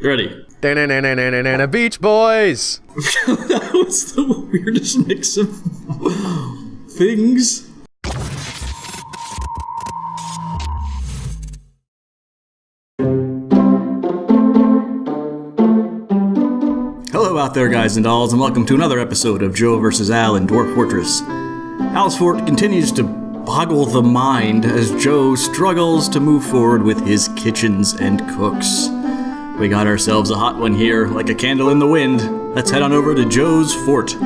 Ready. Beach Boys! That was the weirdest mix of things. Hello out there, guys and dolls, and welcome to another episode of Joe vs. Al in Dwarf Fortress. Al's fort continues to boggle the mind as Joe struggles to move forward with his kitchens and cooks. We got ourselves a hot one here, like a candle in the wind. Let's head on over to Joe's fort. Here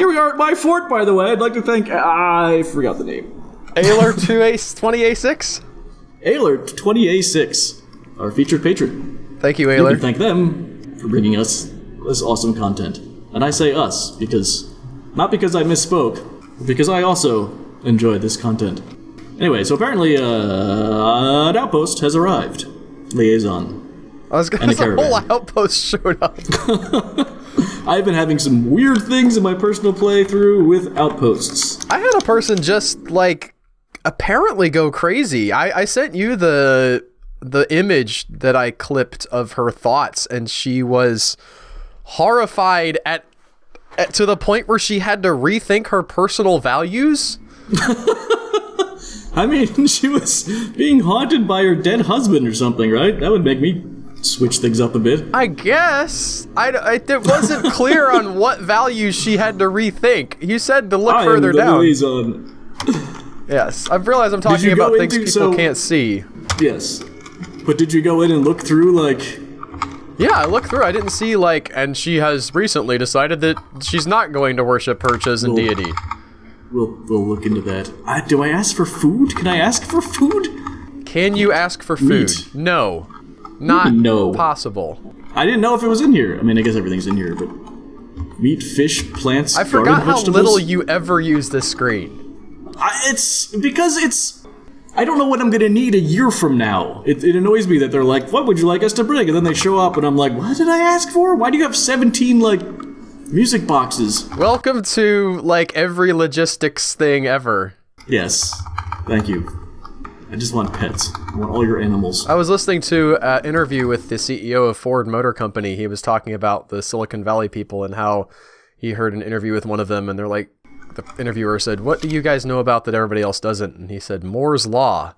we are at my fort, by the way. I'd like to thank... I forgot the name. Ayler 20A6? Ayler 20A6, our featured patron. Thank you, You Ayler. can thank them for bringing us this awesome content. And I say us, because... not because I misspoke, but because I also enjoy this content. Anyway, so apparently, an outpost has arrived. Liaison. I was gonna say, a whole outpost showed up. I've been having some weird things in my personal playthrough with outposts. I had a person just, like, apparently go crazy. I sent you the image that I clipped of her thoughts, and she was horrified at to the point where she had to rethink her personal values. I mean, she was being haunted by her dead husband or something, right? That would make me switch things up a bit. I guess. It wasn't clear on what values she had to rethink. You said to look further down. Liaison. Yes, I've realized I'm talking about things people can't see. Yes. But did you go in and look through, like... Yeah, I looked through. I didn't see, like, and she has recently decided that she's not going to worship her chosen deity. We'll look into that. Do I ask for food? Can I ask for food? Can you ask for food? Meat. No. Not possible. I didn't know if it was in here. I mean, I guess everything's in here, but... meat, fish, plants, I forgot how vegetables? little you ever use this screen. It's... because it's... I don't know what I'm gonna need a year from now. It annoys me that they're like, what would you like us to bring? And then they show up and I'm like, what did I ask for? Why do you have 17, like, music boxes? Welcome to, like, every logistics thing ever. Yes. Thank you. I just want pets. I want all your animals. I was listening to an interview with the CEO of Ford Motor Company. He was talking about the Silicon Valley people and how he heard an interview with one of them and they're like, the interviewer said, what do you guys know about that everybody else doesn't? And he said, Moore's Law.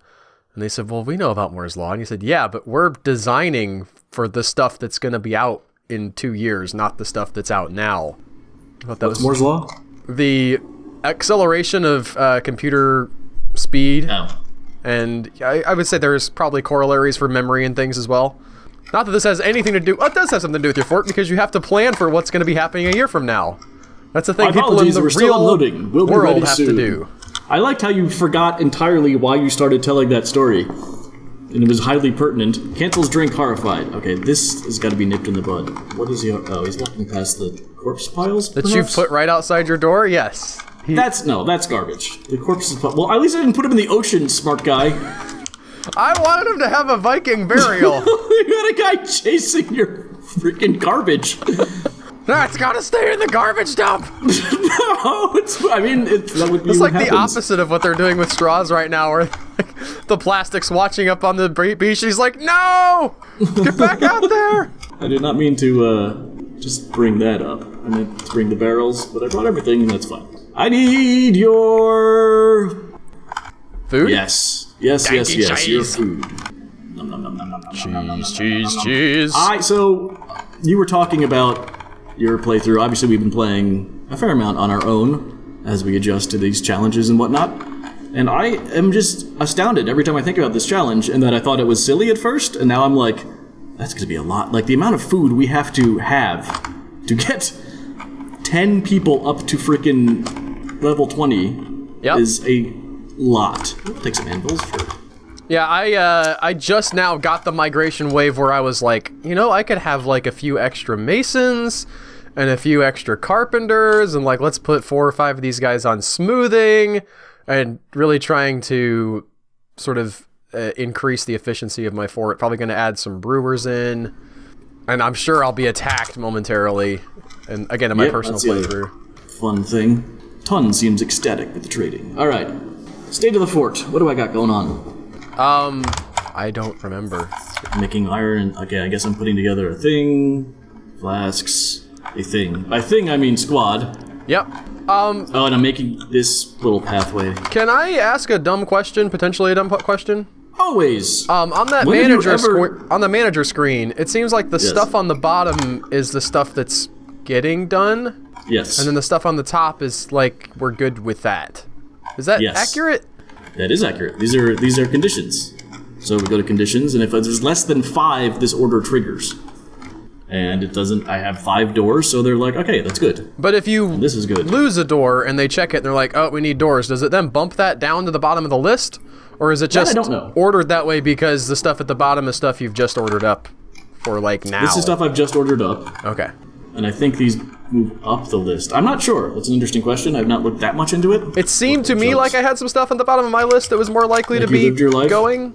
And they said, well, we know about Moore's Law. And he said, yeah, but we're designing for the stuff that's going to be out in 2 years, not the stuff that's out now. I thought that was Moore's Law? The acceleration of computer speed. Oh. And I would say there's probably corollaries for memory and things as well. Not that this has anything to do... Well, it does have something to do with your fort, because you have to plan for what's going to be happening a year from now. That's the thing people in the real world have to do. I liked how you forgot entirely why you started telling that story. And it was highly pertinent. Cancel's drink horrified. Okay, this has got to be nipped in the bud. What is he... oh, he's walking past the corpse piles, that you've put right outside your door? Yes. That's garbage. The corpse is... well, at least I didn't put him in the ocean, smart guy. I wanted him to have a Viking burial. You got a guy chasing your freaking garbage. That's gotta stay in the garbage dump! No, that would be it's like the opposite of what they're doing with straws right now, where like, the plastic's watching up on the beach, he's like, no! Get back out there! I did not mean to, just bring that up. I meant to bring the barrels, but I brought everything, and that's fine. I need your... food? Yes. Yes, your food. Nom, nom, nom, nom, nom, nom, nom, nom, Cheese. So, you were talking about your playthrough. Obviously, we've been playing a fair amount on our own as we adjust to these challenges and whatnot. And I am just astounded every time I think about this challenge, and that I thought it was silly at first, and now I'm like, that's gonna be a lot. Like, the amount of food we have to get 10 people up to frickin' level 20 is a lot. We'll take some anvils, sure. Yeah, I just now got the migration wave where I was like, you know, I could have like a few extra masons and a few extra carpenters and like let's put 4 or 5 of these guys on smoothing and really trying to sort of increase the efficiency of my fort. Probably going to add some brewers in, and I'm sure I'll be attacked momentarily. And again, in my personal playthrough. Fun thing. Ton seems ecstatic with the trading. All right, state of the fort. What do I got going on? I don't remember. Making iron. Okay, I guess I'm putting together a thing. Flasks. A thing. By thing, I mean squad. Yep. Oh, and I'm making this little pathway. Can I ask a dumb question? Potentially a dumb question? Always. On that on the manager screen, it seems like the stuff on the bottom is the stuff that's getting done. Yes. And then the stuff on the top is like we're good with that. Is that accurate? That is accurate. These are conditions. So we go to conditions, and if there's less than 5, this order triggers. And it doesn't. I have 5 doors, so they're like, okay, that's good. But if you this is good. lose a door and they check it, and they're like, oh, we need doors. Does it then bump that down to the bottom of the list? Or is it just ordered that way because the stuff at the bottom is stuff you've just ordered up for like now? This is stuff I've just ordered up. Okay. And I think these move up the list. I'm not sure. That's an interesting question. I've not looked that much into it. It seemed to me like I had some stuff on the bottom of my list that was more likely to be going.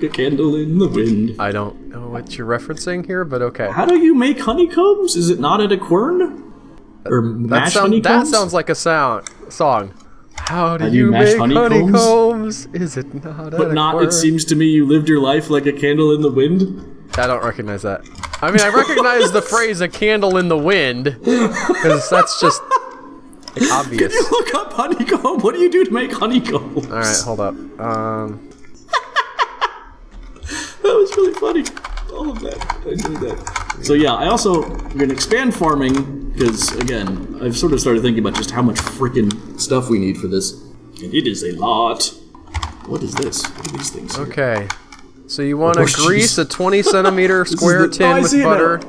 A candle in the wind. I don't know what you're referencing here, but okay. How do you make honeycombs? Is it not at a quern? Or mash honeycombs? That sounds like a song. How do you make honeycombs? Is it not But not, it seems to me you lived your life like a candle in the wind. I don't recognize that. I mean, I recognize the phrase "a candle in the wind" because that's just like, obvious. Can you look up honeycomb? What do you do to make honeycombs? All right, hold up. That was really funny. All of that. I enjoyed that. So yeah, I also am going to expand farming because, again, I've sort of started thinking about just how much freaking stuff we need for this. And it is a lot. What is this? What are these things? Okay. So you want to grease a 20 centimeter square tin with butter,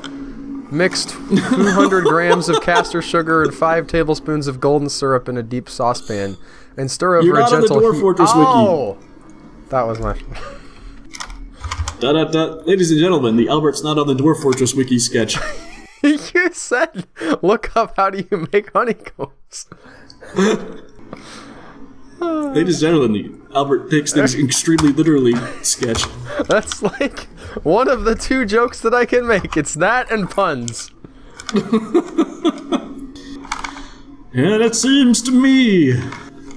mixed 200 grams of castor sugar and 5 tablespoons of golden syrup in a deep saucepan, and stir over a gentle heat. Dwarf Fortress oh! That was my... Ladies and gentlemen, the Albert's Not on the Dwarf Fortress wiki sketch. You said, look up how do you make honeycombs. Ladies and gentlemen, the Albert takes things extremely literally sketch. That's like one of the 2 jokes that I can make. It's that and puns. And it seems to me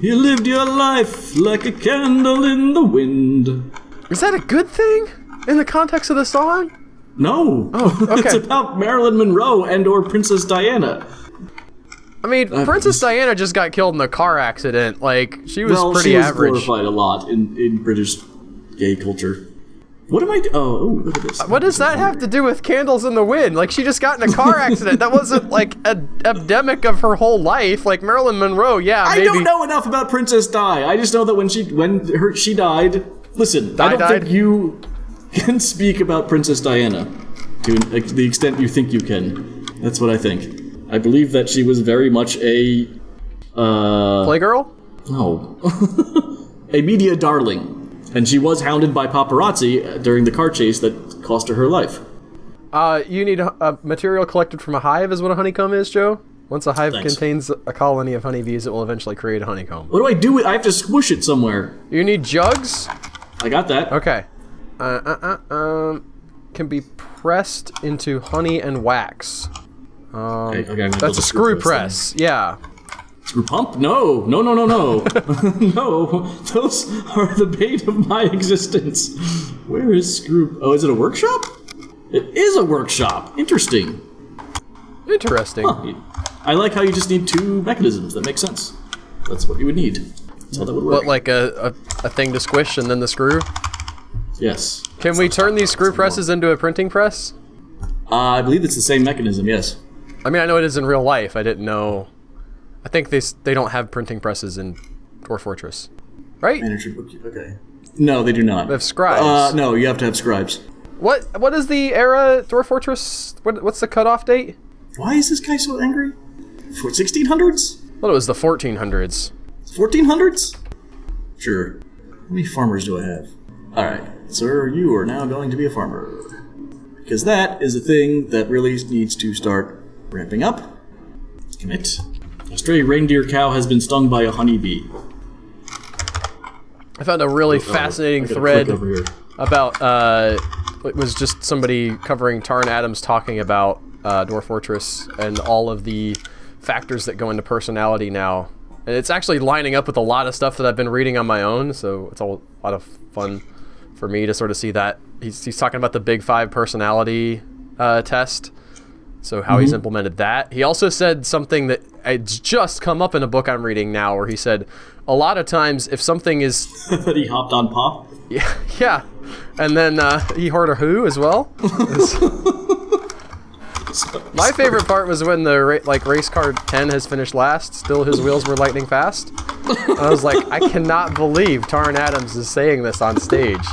you lived your life like a candle in the wind. Is that a good thing in the context of the song? No. Oh, okay. It's about Marilyn Monroe and or Princess Diana. I mean, Princess Diana just got killed in a car accident. Like, she was pretty average. She was glorified a lot in British gay culture. What am I oh, look at this. What does that have to do with candles in the wind? Like, she just got in a car accident. That wasn't, like, an epidemic of her whole life. Like, Marilyn Monroe, yeah, maybe. I don't know enough about Princess Di. I just know that when she died... Listen, I don't think you can speak about Princess Diana to the extent you think you can. That's what I think. I believe that she was very much a... Playgirl? No. A media darling. And she was hounded by paparazzi during the car chase that cost her life. You need a material collected from a hive is what a honeycomb is, Joe? Once a hive contains a colony of honeybees, it will eventually create a honeycomb. What do I do with I have to squish it somewhere. You need jugs? I got that. Okay. Can be pressed into honey and wax. Okay, that's a screw press. Yeah. Screw pump? No. No. No, those are the bane of my existence. Where is screw... Oh, is it a workshop? It is a workshop. Interesting. Huh. I like how you just need 2 mechanisms. That makes sense. That's what you would need. That's how that would work. What, like a thing to squish and then the screw? Yes. Can we turn these screw presses into a printing press? I believe it's the same mechanism, yes. I mean, I know it is in real life. I didn't know... I think they don't have printing presses in Dwarf Fortress. Right? Okay. No, they do not. They have scribes. No, you have to have scribes. What is the era Dwarf Fortress? What's the cutoff date? Why is this guy so angry? For 1600s? Well, it was the 1400s. 1400s? Sure. How many farmers do I have? Alright, sir, you are now going to be a farmer. Because that is a thing that really needs to start ramping up. Commit. A stray reindeer cow has been stung by a honeybee. I found a really fascinating thread about, it was just somebody covering Tarn Adams talking about Dwarf Fortress and all of the factors that go into personality now. And it's actually lining up with a lot of stuff that I've been reading on my own, so it's a lot of fun for me to sort of see that. He's talking about the Big Five personality test. So how he's implemented that. He also said something that it's just come up in a book I'm reading now, where he said a lot of times if something is that he hopped on Pop. yeah, and then he heard a who as well. My favorite part was when the race car 10 has finished last. Still, his wheels were lightning fast. I was like, I cannot believe Taryn Adams is saying this on stage.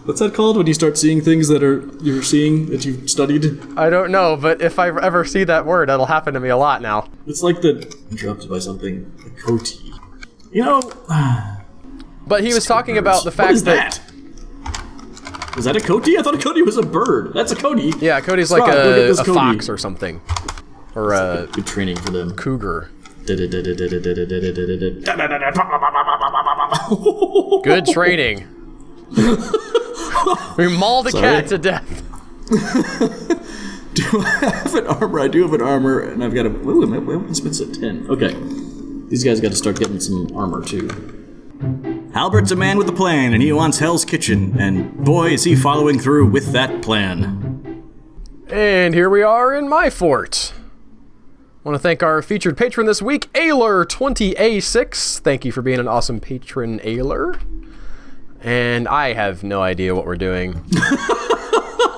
What's that called when you start seeing things that you're seeing that you've studied? I don't know, but if I ever see that word, that'll happen to me a lot now. It's like interrupted by something. A Coty. You know. But he was talking about the fact what is that? Is that a Coty? I thought a Coty was a bird. That's a Coty. Yeah, Cody's like a fox or something, or a good training for them. Cougar. Good training. We mauled a cat to death. Do I have an armor? I do have an armor, and I've got a... Ooh, my weapon spits at 10. Okay. These guys got to start getting some armor, too. Albert's a man with a plan, and he wants Hell's Kitchen, and boy, is he following through with that plan. And here we are in my fort. I want to thank our featured patron this week, Ayler20A6. Thank you for being an awesome patron, Ayler. And I have no idea what we're doing.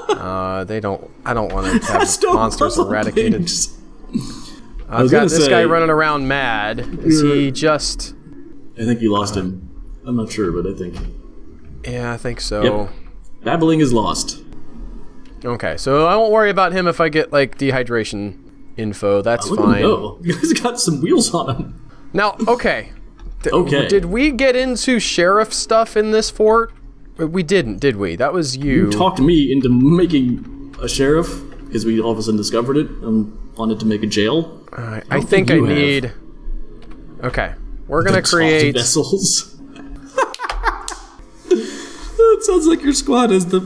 I don't want to have monsters eradicated. I've got this guy running around mad. Is he just... I think you lost him. I'm not sure, but I think... Yeah, I think so. Yep. Babbling is lost. Okay, so I won't worry about him if I get, like, dehydration info. That's fine. No, he's got some wheels on him. Now, okay. Okay. Did we get into sheriff stuff in this fort? We didn't, did we? That was you. You talked me into making a sheriff because we all of a sudden discovered it and wanted to make a jail. I think I need... Okay. We're going to create... vessels. That sounds like your squad has the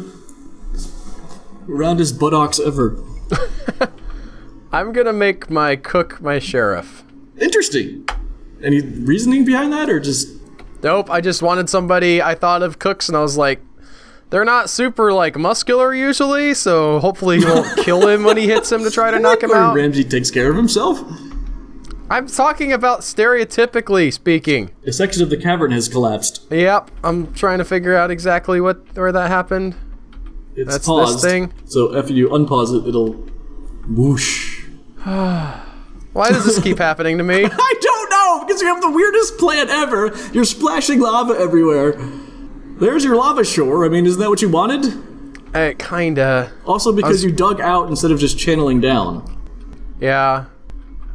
roundest buttocks ever. I'm going to make my cook my sheriff. Interesting. Any reasoning behind that, or just... Nope, I just wanted somebody. I thought of cooks, and I was like, they're not super, like, muscular usually, so hopefully he won't kill him when he hits him to try to knock him out. Ramsay takes care of himself? I'm talking about stereotypically speaking. A section of the cavern has collapsed. Yep, I'm trying to figure out exactly where that happened. That's paused, this thing. So after you unpause it, it'll whoosh. Why does this keep happening to me? I don't know, because you have the weirdest plan ever. You're splashing lava everywhere. There's your lava shore. I mean, isn't that what you wanted? Kinda. Also because you dug out instead of just channeling down. Yeah.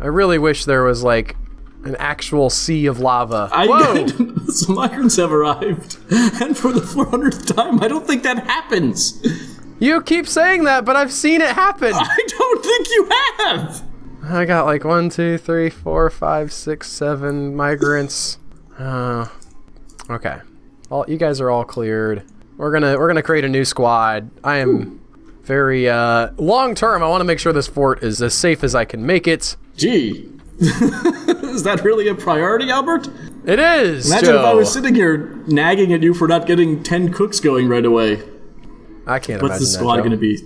I really wish there was, like, an actual sea of lava. Whoa! Some migrants have arrived. And for the 400th time, I don't think that happens. You keep saying that, but I've seen it happen. I don't think you have. I got like 1, 2, 3, 4, 5, 6, 7 migrants. Okay. You guys are all cleared. We're gonna create a new squad. I am very long term. I want to make sure this fort is as safe as I can make it. Gee, is that really a priority, Albert? It is. Imagine Joe. if I was sitting here nagging at you for not getting 10 cooks going right away. I can't. What's the squad going to be?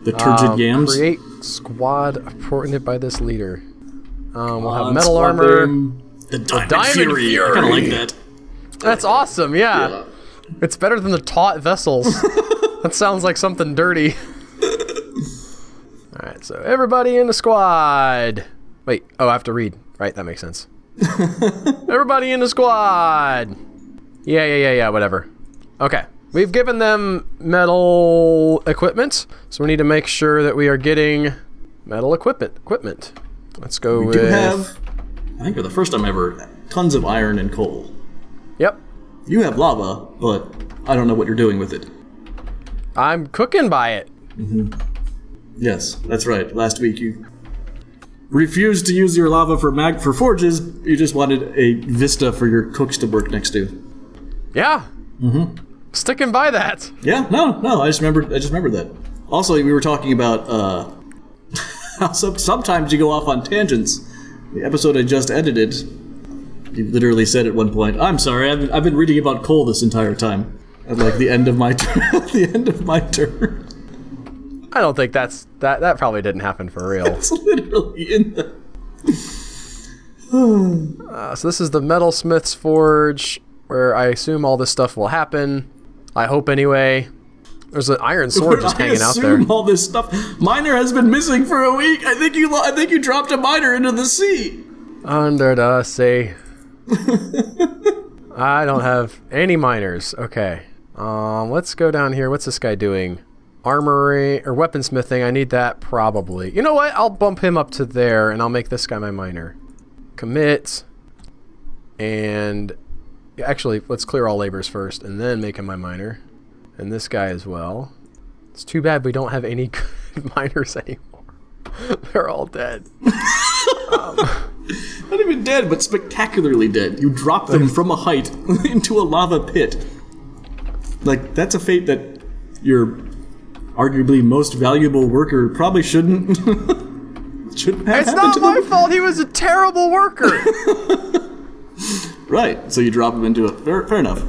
The turgid yams? Create squad appointed by this leader. We'll have metal armor. The Diamond Fury. I kind of like that. That's awesome, yeah. It's better than the taut vessels. That sounds like something dirty. Alright, so everybody in the squad. Wait, I have to read. Right, that makes sense. Everybody in the squad. Yeah, whatever. Okay. We've given them metal equipment, so we need to make sure that we are getting metal equipment. Let's go with... We do have, I think for the first time ever, tons of iron and coal. Yep. You have lava, but I don't know what you're doing with it. I'm cooking by it. Mm-hmm. Yes, that's right. Last week you refused to use your lava for forges. You just wanted a vista for your cooks to work next to. Yeah. Mm-hmm. Sticking by that. Yeah, no, I just remembered that. Also, we were talking about how sometimes you go off on tangents. The episode I just edited, you literally said at one point, "I'm sorry, I've been reading about coal this entire time." at like the end of my turn. The end of my turn. I don't think that probably didn't happen for real. It's literally in the. So this is the Metalsmith's Forge, where I assume all this stuff will happen. I hope anyway. There's an iron sword just hanging out there. All this stuff. Miner has been missing for a week. I think you dropped a miner into the sea. Under the sea. I don't have any miners. Okay. Let's go down here. What's this guy doing? Armory or weaponsmithing. I need that probably. You know what? I'll bump him up to there, and I'll make this guy my miner. Commit. And actually, let's clear all labors first, and then make him my miner. And this guy as well. It's too bad we don't have any good miners anymore. They're all dead. Not even dead, but spectacularly dead. You drop them from a height into a lava pit. Like, that's a fate that your arguably most valuable worker probably shouldn't have. It's not my fault. He was a terrible worker. Right. So you drop him into it. Fair enough.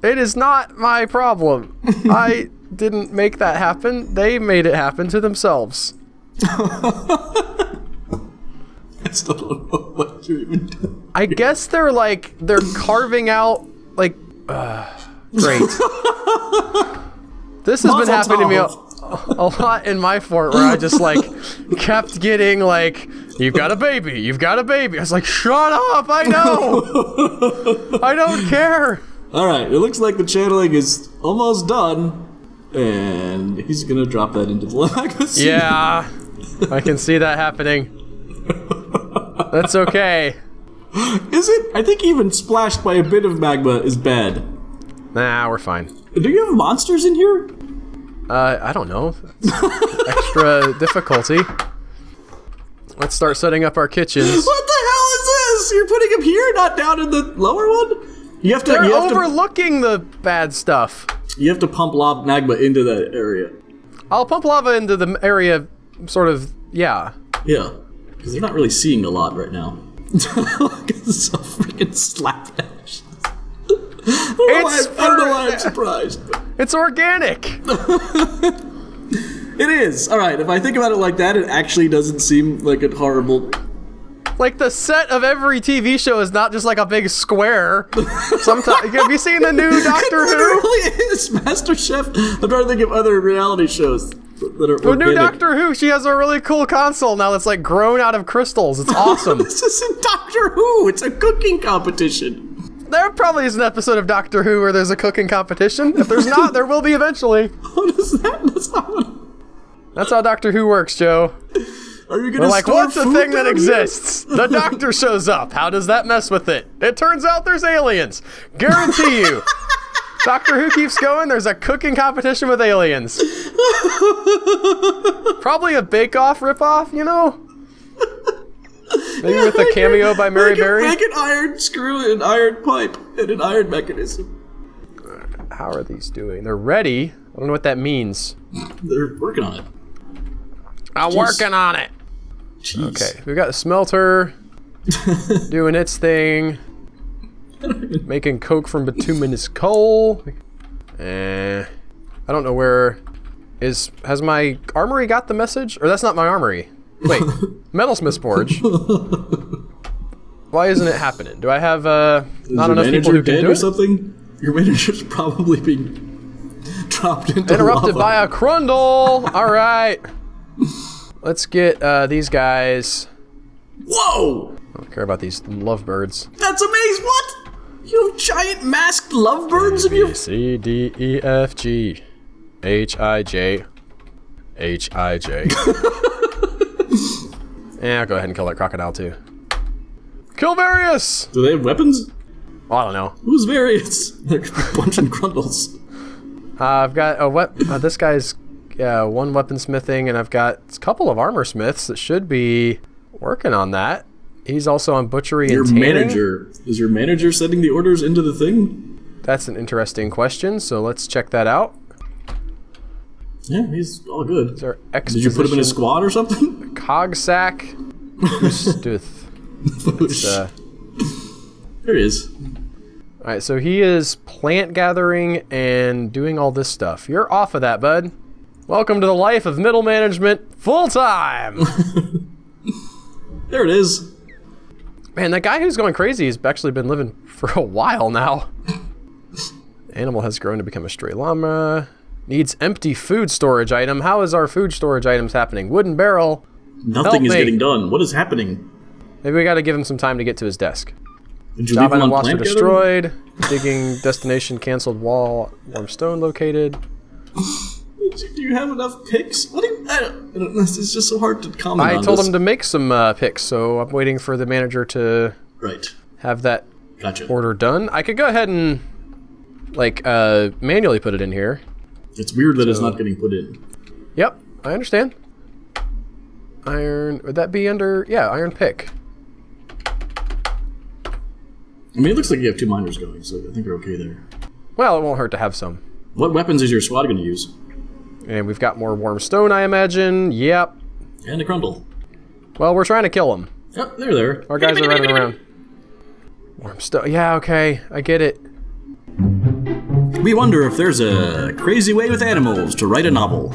It is not my problem. I didn't make that happen. They made it happen to themselves. I still don't know what you're even doing. I guess they're carving out, like, great. This has been happening to me a lot in my fort, where I just, like, kept getting, like, you've got a baby, you've got a baby. I was like, shut up, I know. I don't care. All right, it looks like the channeling is almost done, and he's gonna drop that into the magma sea. Yeah, I can see that happening. That's okay. Is it? I think even splashed by a bit of magma is bad. Nah, we're fine. Do you have monsters in here? I don't know. Extra difficulty. Let's start setting up our kitchens. What the hell is this? You're putting them here, not down in the lower one? They're overlooking the bad stuff. You have to pump magma into that area. I'll pump lava into the area, sort of, yeah. Yeah, because they're not really seeing a lot right now. It's so freaking slapdash. I don't know why I'm surprised. But. It's organic. It is. All right, if I think about it like that, it actually doesn't seem like a horrible... Like, the set of every TV show is not just like a big square. Sometimes, have you seen the new Doctor Who? It really is. MasterChef. I'm trying to think of other reality shows that are The organic. new Doctor Who, she has a really cool console now that's like grown out of crystals. It's awesome. This isn't Doctor Who. It's a cooking competition. There probably is an episode of Doctor Who where there's a cooking competition. If there's not, there will be eventually. What is that? That's not what... That's how Doctor Who works, Joe. Are you gonna We're like, store what's the food thing that down here? exists? The Doctor shows up. How does that mess with it? It turns out there's aliens. Guarantee you. Doctor Who keeps going, there's a cooking competition with aliens. Probably a bake-off ripoff, you know? Maybe with a cameo by Mary Berry. Make an iron screw, an iron pipe, and an iron mechanism. How are these doing? They're ready. I don't know what that means. They're working on it. I'm working on it. Jeez. Okay, we got the smelter doing its thing. Making coke from bituminous coal. I don't know where is... Has my armory got the message? Or that's not my armory. Wait, Metalsmith's Forge. Why isn't it happening? Do I have not enough people who can do it? Something? Your manager's probably being dropped into Interrupted lava. by a crundle. All right. Let's get these guys. Whoa! I don't care about these lovebirds. That's amazing. What? You have giant masked lovebirds in your... C, D, E, F, G, H, I, J, H, I, J. Yeah, I'll go ahead and kill that crocodile too. Kill Various! Do they have weapons? Oh, I don't know. Who's Various? They're punching grundles. I've got a this guy's one weaponsmithing, and I've got a couple of armor smiths that should be working on that. He's also on butchery and tanning. Manager. Is your manager setting the orders into the thing? That's an interesting question, so let's check that out. Yeah, he's all good. Is there Did you put him in a squad or something? Cogsack. There he is. Alright, so he is plant gathering and doing all this stuff. You're off of that, bud. Welcome to the life of middle management full-time! There it is. Man, that guy who's going crazy has actually been living for a while now. Animal has grown to become a stray llama. Needs empty food storage item. How is our food storage items happening? Wooden barrel. Nothing is getting done. What is happening? Maybe we gotta give him some time to get to his desk. Did you Job leave him item on lost or plant destroyed. Digging destination cancelled wall. Warm stone located. Do you have enough picks? What do you... I don't, it's just so hard to comment on I told him to make some picks, so I'm waiting for the manager to have that order done. I could go ahead and like manually put it in here. It's weird that it's not getting put in. Yep, I understand. Iron, would that be under, yeah, iron pick. I mean, it looks like you have 2 miners going, so I think you're okay there. Well, it won't hurt to have some. What weapons is your squad going to use? And we've got more warm stone, I imagine. Yep. And a crundle. Well, we're trying to kill them. Yep, they're there. Our guys are running around. Warm stone, yeah, okay, I get it. We wonder if there's a crazy way with animals to write a novel.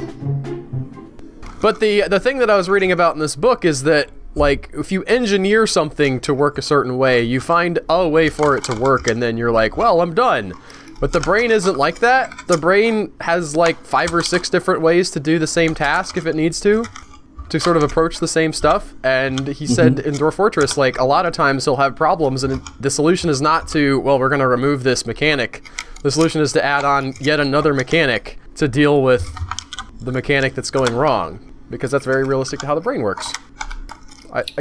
But the thing that I was reading about in this book is that, like, if you engineer something to work a certain way, you find a way for it to work, and then you're like, well, I'm done. But the brain isn't like that. The brain has, like, 5 or 6 different ways to do the same task if it needs to sort of approach the same stuff. And he said in Dwarf Fortress, like, a lot of times he'll have problems, and the solution is not to, well, we're going to remove this mechanic. The solution is to add on yet another mechanic to deal with the mechanic that's going wrong, because that's very realistic to how the brain works.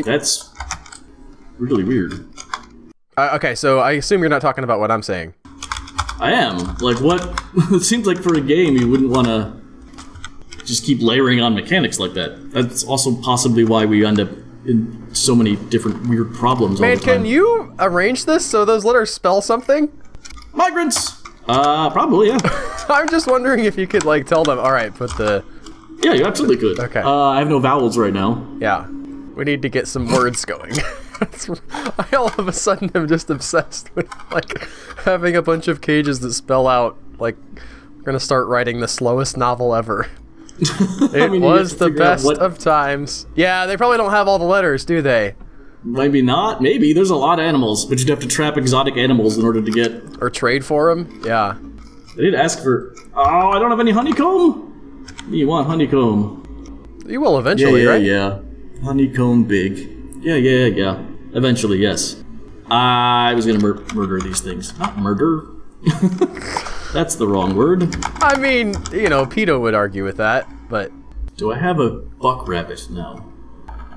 That's really weird. Okay, so I assume you're not talking about what I'm saying. I am. Like, what? It seems like for a game you wouldn't want to just keep layering on mechanics like that. That's also possibly why we end up in so many different weird problems all the time. Man, can you arrange this so those letters spell something? Migrants! Probably, yeah. I'm just wondering if you could, like, tell them, alright, put the... Yeah, you absolutely could. Okay. I have no vowels right now. Yeah. We need to get some words going. I all of a sudden am just obsessed with, like, having a bunch of cages that spell out, like, we're gonna start writing the slowest novel ever. It was the best of times. Yeah, they probably don't have all the letters, do they? Maybe not. Maybe. There's a lot of animals, but you'd have to trap exotic animals in order to get... Or trade for them? Yeah. They did ask for... Oh, I don't have any honeycomb? You want honeycomb? You will eventually, right? Yeah. Honeycomb big. Yeah. Eventually, yes. I was gonna murder these things. Not murder. That's the wrong word. I mean, you know, Peto would argue with that, but... Do I have a buck rabbit now?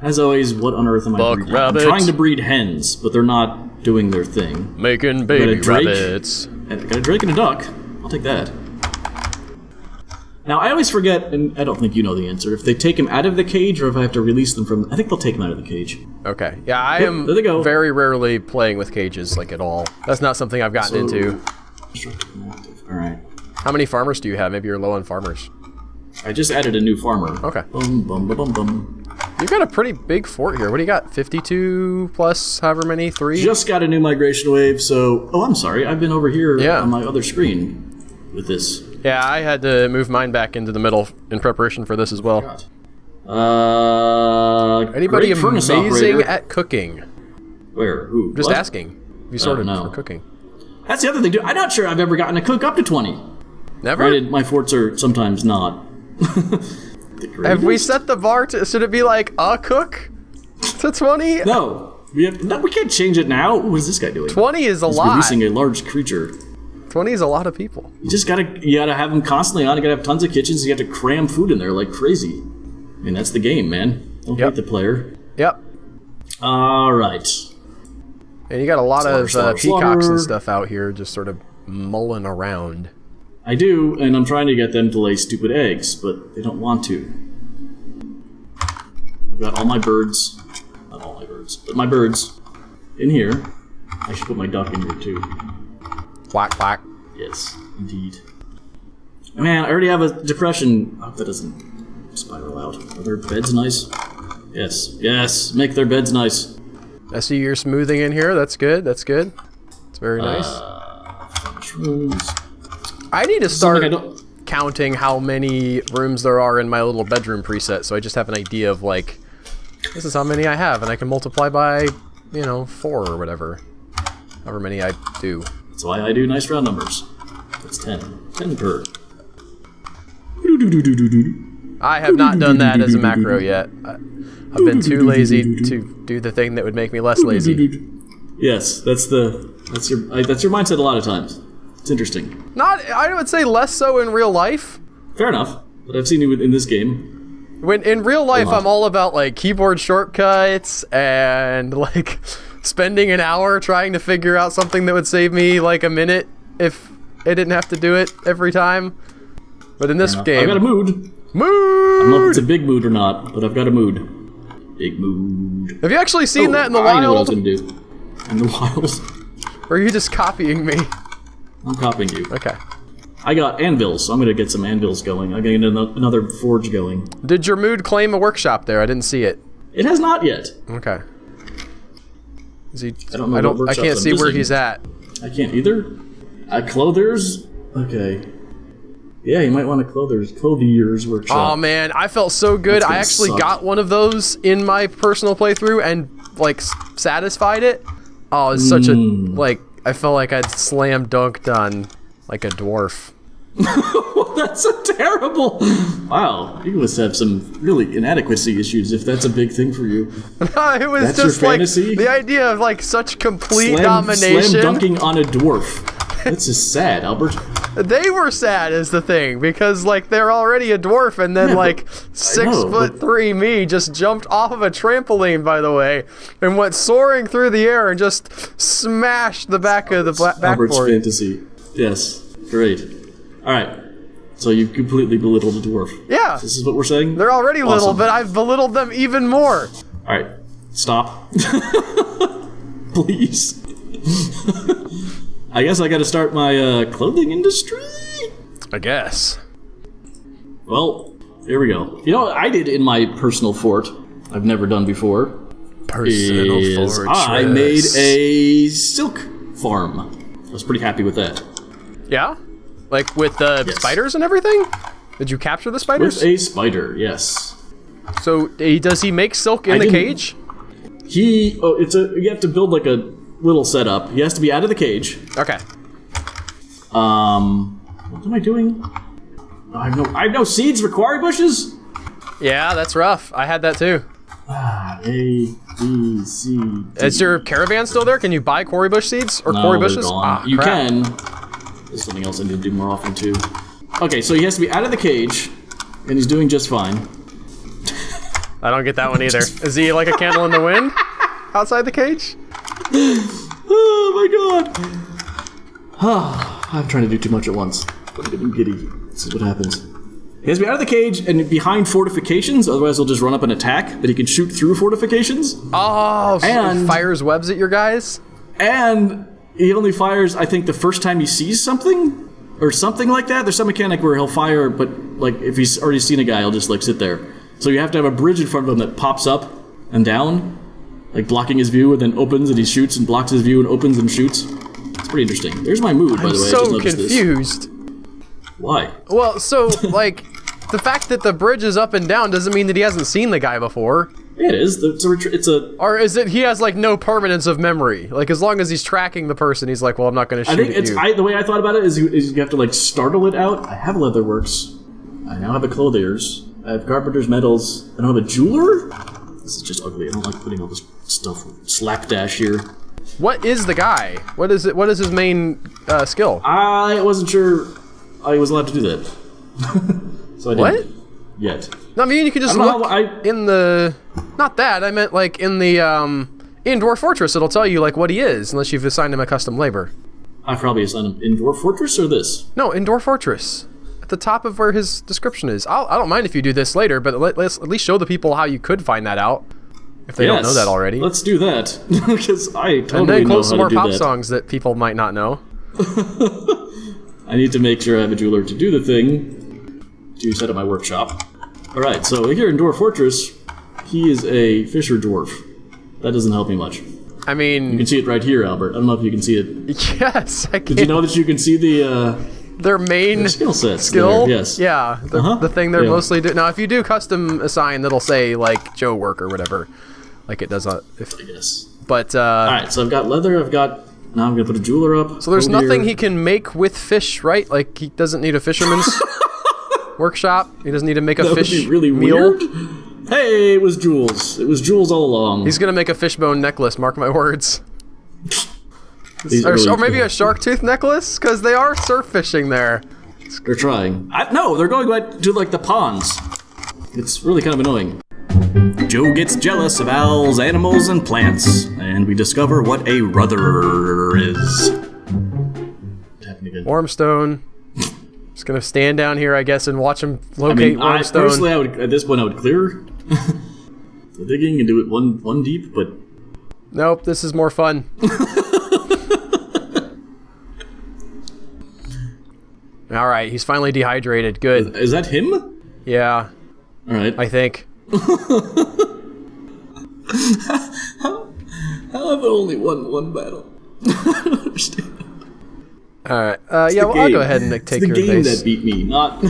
As always, what on earth am I breeding? Rabbit. I'm trying to breed hens, but they're not doing their thing. Making baby rabbits. I got a drake and a duck. I'll take that. Now, I always forget, and I don't think you know the answer, if they take him out of the cage or if I have to release them from... I think they'll take him out of the cage. Okay. Yeah, I am there they go. very rarely playing with cages, like, at all. That's not something I've gotten into. Alright. How many farmers do you have? Maybe you're low on farmers. I just added a new farmer. Okay. Bum, bum, bum, bum, bum. You've got a pretty big fort here. What do you got? 52 plus however many? 3? Just got a new migration wave, so... Oh, I'm sorry. I've been over here on my other screen with this. Yeah, I had to move mine back into the middle in preparation for this as well. Anybody amazing at cooking? Where? Who? Just asking. Have you sorted for cooking? That's the other thing, dude. I'm not sure I've ever gotten a cook up to 20. Never? Granted, my forts are sometimes not. Have we set the bar to... Should it be like a cook to 20? No. We can't change it now. What is this guy doing? 20 is a lot. He's releasing a large creature. 20 is a lot of people. You gotta have them constantly on. You gotta have tons of kitchens. You have to cram food in there like crazy. I mean, that's the game, man. Don't hate the player. Yep. Alright. And you got a lot of peacocks and stuff out here just sort of mulling around. I do, and I'm trying to get them to lay stupid eggs, but they don't want to. I've got all my birds. Not all my birds, but my birds in here. I should put my duck in here, too. Quack, quack. Yes, indeed. Man, I already have a depression. I hope that doesn't spiral out. Are their beds nice? Yes, make their beds nice. I see you're smoothing in here. That's good, It's very nice. Mushrooms. I need to Something start counting how many rooms there are in my little bedroom preset, so I just have an idea of, like, this is how many I have, and I can multiply by, 4 or whatever. However many I do. That's why I do nice round numbers. That's 10. 10 per. I have not done that as a macro yet. I've been too lazy to do the thing that would make me less lazy. Yes, that's your mindset a lot of times. It's interesting. I would say less so in real life. Fair enough, but I've seen you in this game. When in real life, I'm all about like keyboard shortcuts and like spending an hour trying to figure out something that would save me like a minute if I didn't have to do it every time. But in this game, I've got a mood. Mood! I don't know if it's a big mood or not, but I've got a mood. Big mood. Have you actually seen that in the wild? I know what I was going to do. In the wild. Or are you just copying me? I'm copying you. Okay. I got anvils, so I'm going to get some anvils going. I'm going to get another forge going. Did your mood claim a workshop there? I didn't see it. It has not yet. Okay. Is he? I can't see where he's at. I can't either. Clothers? Okay. Yeah, you might want a clothier's workshop. Oh man, I felt so good. I actually got one of those in my personal playthrough and like satisfied it. Oh, it's such a I felt like I'd slam dunked on like a dwarf. That's a terrible. Wow, you must have some really inadequacy issues if that's a big thing for you. No, it was just like the idea of like such complete domination. Slam dunking on a dwarf. That's just sad, Albert. They were sad is the thing, because like they're already a dwarf, and then like 6'3" me just jumped off of a trampoline, by the way, and went soaring through the air and just smashed the back of the backboard. Albert's fantasy. Yes, great. All right, so you've completely belittled a dwarf. Yeah. This is what we're saying? They're already little, but I've belittled them even more. All right, stop. Please. I guess I gotta start my clothing industry? I guess. Well, here we go. You know what I did in my personal fort, I've never done before. Personal fortress. I made a silk farm. I was pretty happy with that. Yeah? Like with the spiders and everything? Did you capture the spiders? With a spider, yes. So does he make silk in the cage? You have to build like a little setup. He has to be out of the cage. Okay. What am I doing? I have no seeds for quarry bushes? Yeah, that's rough. I had that too. A, B, C, D. Is your caravan still there? Can you buy quarry bush seeds or quarry bushes? Gone. You can. There's something else I need to do more often too. Okay, so he has to be out of the cage, and he's doing just fine. I don't get that one either. Is he like a candle in the wind outside the cage? Oh my god! I'm trying to do too much at once. I'm getting giddy. This is what happens. He has to be out of the cage and behind fortifications, otherwise he'll just run up and attack, but he can shoot through fortifications. Oh, and so fires webs at your guys? And he only fires, I think, the first time he sees something? Or something like that. There's some mechanic where he'll fire, but like if he's already seen a guy, he'll just like sit there. So you have to have a bridge in front of him that pops up and down, like blocking his view, and then opens and he shoots and blocks his view and opens and shoots. It's pretty interesting. There's my mood, by the way. I'm so confused. Why? Well, so like the fact that the bridge is up and down doesn't mean that he hasn't seen the guy before. Yeah, it is. Or is it he has like no permanence of memory? Like as long as he's tracking the person, he's like, well, I'm not going to shoot at you. The way I thought about it is you have to like startle it out. I have leatherworks. I now have a clothiers. I have carpenter's metals. I don't have a jeweler. This is just ugly. I don't like putting all this stuff slapdash here. What is the guy? What is it? What is his main skill? I wasn't sure I was allowed to do that. So I didn't. What? Yet. No, I mean, you can just look in the... Not that, I meant like in the, in Dwarf Fortress, it'll tell you like what he is, unless you've assigned him a custom labor. I probably assigned him in Dwarf Fortress or this? No, in Dwarf Fortress. At the top of where his description is. I don't mind if you do this later, but let's at least show the people how you could find that out. If they don't know that already. Let's do that. Because I totally know how to do that. And then quote some more pop songs that people might not know. I need to make sure I have a jeweler to do the thing. To set up my workshop. Alright, so here in Dwarf Fortress, he is a fisher dwarf. That doesn't help me much. I mean... You can see it right here, Albert. I don't know if you can see it. Yes, I can. Did you know that you can see their main skill sets? Skill? There, yes. Yeah, the thing they're mostly doing. Now, if you do custom assign, that'll say, like, Joe work or whatever. Like it does on... I guess. But, Alright, so I've got leather, now I'm gonna put a jeweler up. So there's nothing he can make with fish, right? Like, he doesn't need a fisherman's workshop? He doesn't need to make a fish would be really meal? weird. Hey, it was Jules. It was Jules all along. He's gonna make a fishbone necklace, mark my words. Or maybe a shark tooth necklace? Because they are surf fishing there. They're trying. No, they're going back to, like, the ponds. It's really kind of annoying. Joe gets jealous of Al's animals and plants, and we discover what a ruther is. Wormstone. Just gonna stand down here, I guess, and watch him locate Wormstone. Personally, at this point, I would clear the digging and do it one deep, but... Nope, this is more fun. Alright, he's finally dehydrated. Good. Is that him? Yeah. Alright. I think. How have I only won one battle? I don't understand. Alright. Yeah, well, I'll go ahead and take your advice. It's the game that beat me, not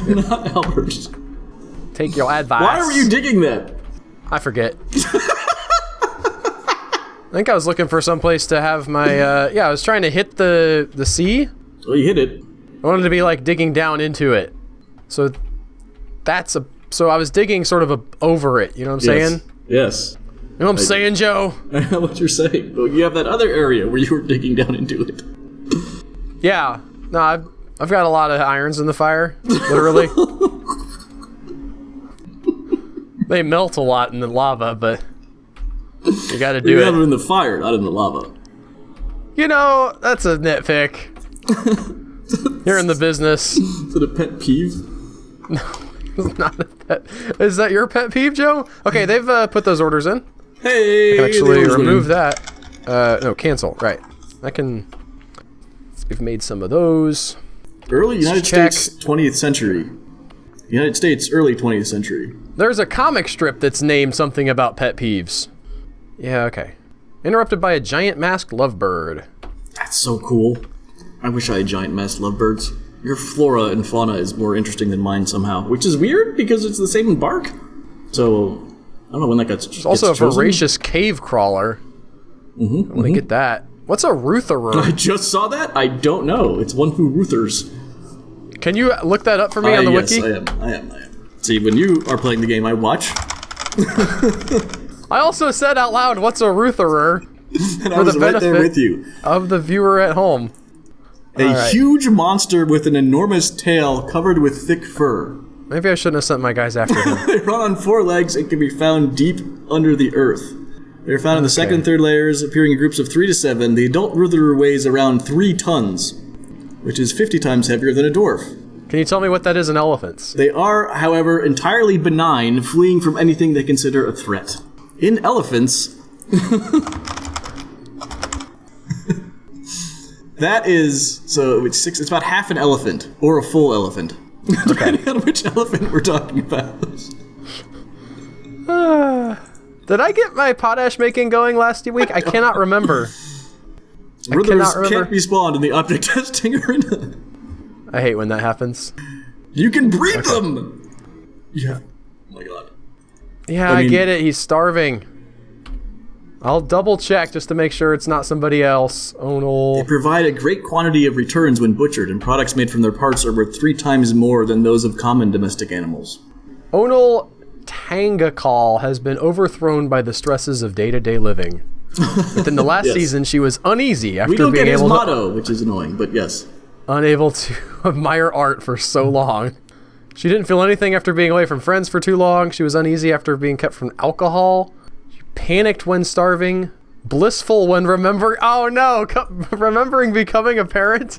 Albert. Take your advice. Why were you digging that? I forget. I think I was looking for some place to have my, I was trying to hit the sea. Well, you hit it. I wanted to be, like, digging down into it. So so I was digging sort of over it, you know what I'm saying? Yes. You know what I'm saying, Joe? I know what you're saying, but you have that other area where you were digging down into it. Yeah. No, I've got a lot of irons in the fire, literally. They melt a lot in the lava, but you gotta do it. You have them in the fire, not in the lava. You know, that's a nitpick. You're in the business. Is it a pet peeve? No, it's not a pet. Is that your pet peeve, Joe? Okay, they've put those orders in. Hey! I can actually remove that. No, cancel. Right. We've made some of those. Early United States 20th century. United States, early 20th century. There's a comic strip that's named something about pet peeves. Yeah, okay. Interrupted by a giant masked lovebird. That's so cool. I wish I had giant masked lovebirds. Your flora and fauna is more interesting than mine somehow, which is weird because it's the same bark. So, I don't know when that gets also a chosen. voracious cave crawler. I want to get that. What's a rutherer? I just saw that? I don't know. It's one who ruthers. Can you look that up for me on the wiki? Yes, I am. See, when you are playing the game, I watch. I also said out loud, what's a rutherer? And I was right there with you. Of the viewer at home. A huge monster with an enormous tail covered with thick fur. Maybe I shouldn't have sent my guys after him. They run on 4 legs and can be found deep under the earth. They're found in the second and third layers, appearing in groups of 3 to 7. The adult rutherer weighs around 3 tons, which is 50 times heavier than a dwarf. Can you tell me what that is in elephants? They are, however, entirely benign, fleeing from anything they consider a threat. In elephants... That is, so it's about half an elephant, or a full elephant. Depending on which elephant we're talking about. Did I get my potash making going last week? I cannot remember. Ruthers can't be spawned in the object testing arena. I hate when that happens. You can breed them! Yeah. Oh my god. Yeah, I get it. He's starving. I'll double check just to make sure it's not somebody else. Oh no. They provide a great quantity of returns when butchered, and products made from their parts are worth 3 times more than those of common domestic animals. Onal Tangakal has been overthrown by the stresses of day-to-day living. Within the last season, she was uneasy after being able to... We don't get his motto, which is annoying, but yes. Unable to admire art for so long. She didn't feel anything after being away from friends for too long. She was uneasy after being kept from alcohol. Panicked when starving, blissful when remembering. Oh no, remembering becoming a parent.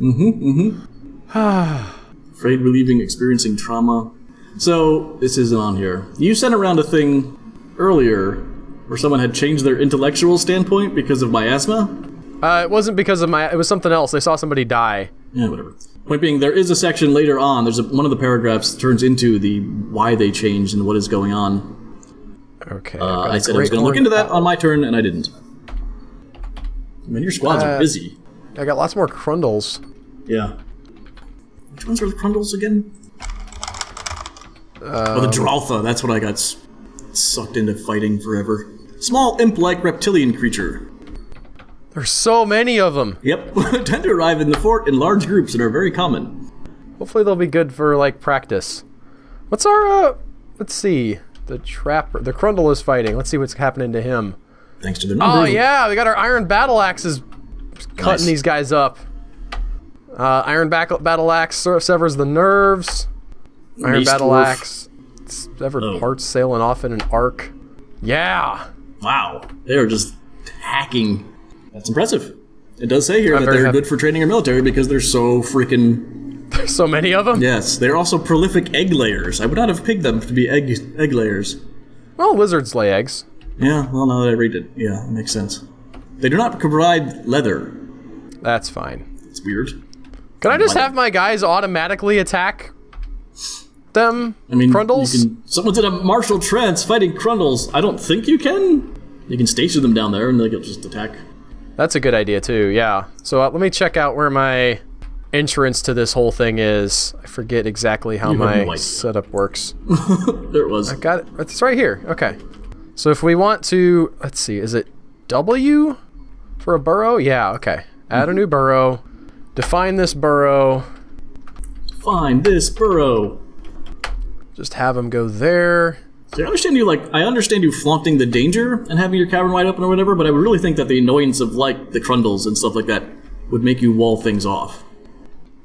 Afraid, relieving, experiencing trauma. So this isn't on here. You sent around a thing earlier where someone had changed their intellectual standpoint because of miasma. It wasn't because of it was something else. They saw somebody die. Yeah, whatever. Point being, there is a section later on. There's one of the paragraphs turns into the why they changed and what is going on. Okay. I said I was going to look into that on my turn, and I didn't. I mean, your squads are busy. I got lots more Crundles. Yeah. Which ones are the Crundles again? The Dralfa. That's what I got sucked into fighting forever. Small imp-like reptilian creature. There's so many of them. Yep. Tend to arrive in the fort in large groups and are very common. Hopefully they'll be good for, like, practice. What's our, let's see. The Crundle is fighting. Let's see what's happening to him. Thanks to the numbers. Oh, yeah, we got our Iron Battle Axes cutting these guys up. Iron Battle Axe severs the nerves. Iron Battle Axe severed parts sailing off in an arc. Yeah! Wow. They are just hacking. That's impressive. It does say here that they're good for training our military because they're so freaking... There's so many of them? Yes. They're also prolific egg layers. I would not have picked them to be egg layers. Well, lizards lay eggs. Yeah, well, now that I read it, yeah, that makes sense. They do not provide leather. That's fine. It's weird. Can I just have my guys automatically attack them? I mean, Crundles? Someone's in a martial trance fighting Crundles. I don't think you can. You can station them down there and they'll just attack. That's a good idea too, yeah. So let me check out where my entrance to this whole thing is. I forget exactly how my setup works. There it was. I got it. It's right here. Okay. So if we want to, let's see, is it W for a burrow? Yeah, okay. Add a new burrow. Define this burrow. Define this burrow. Just have them go there. So I understand you flaunting the danger and having your cavern wide open or whatever, but I would really think that the annoyance of, like, the Crundles and stuff like that would make you wall things off.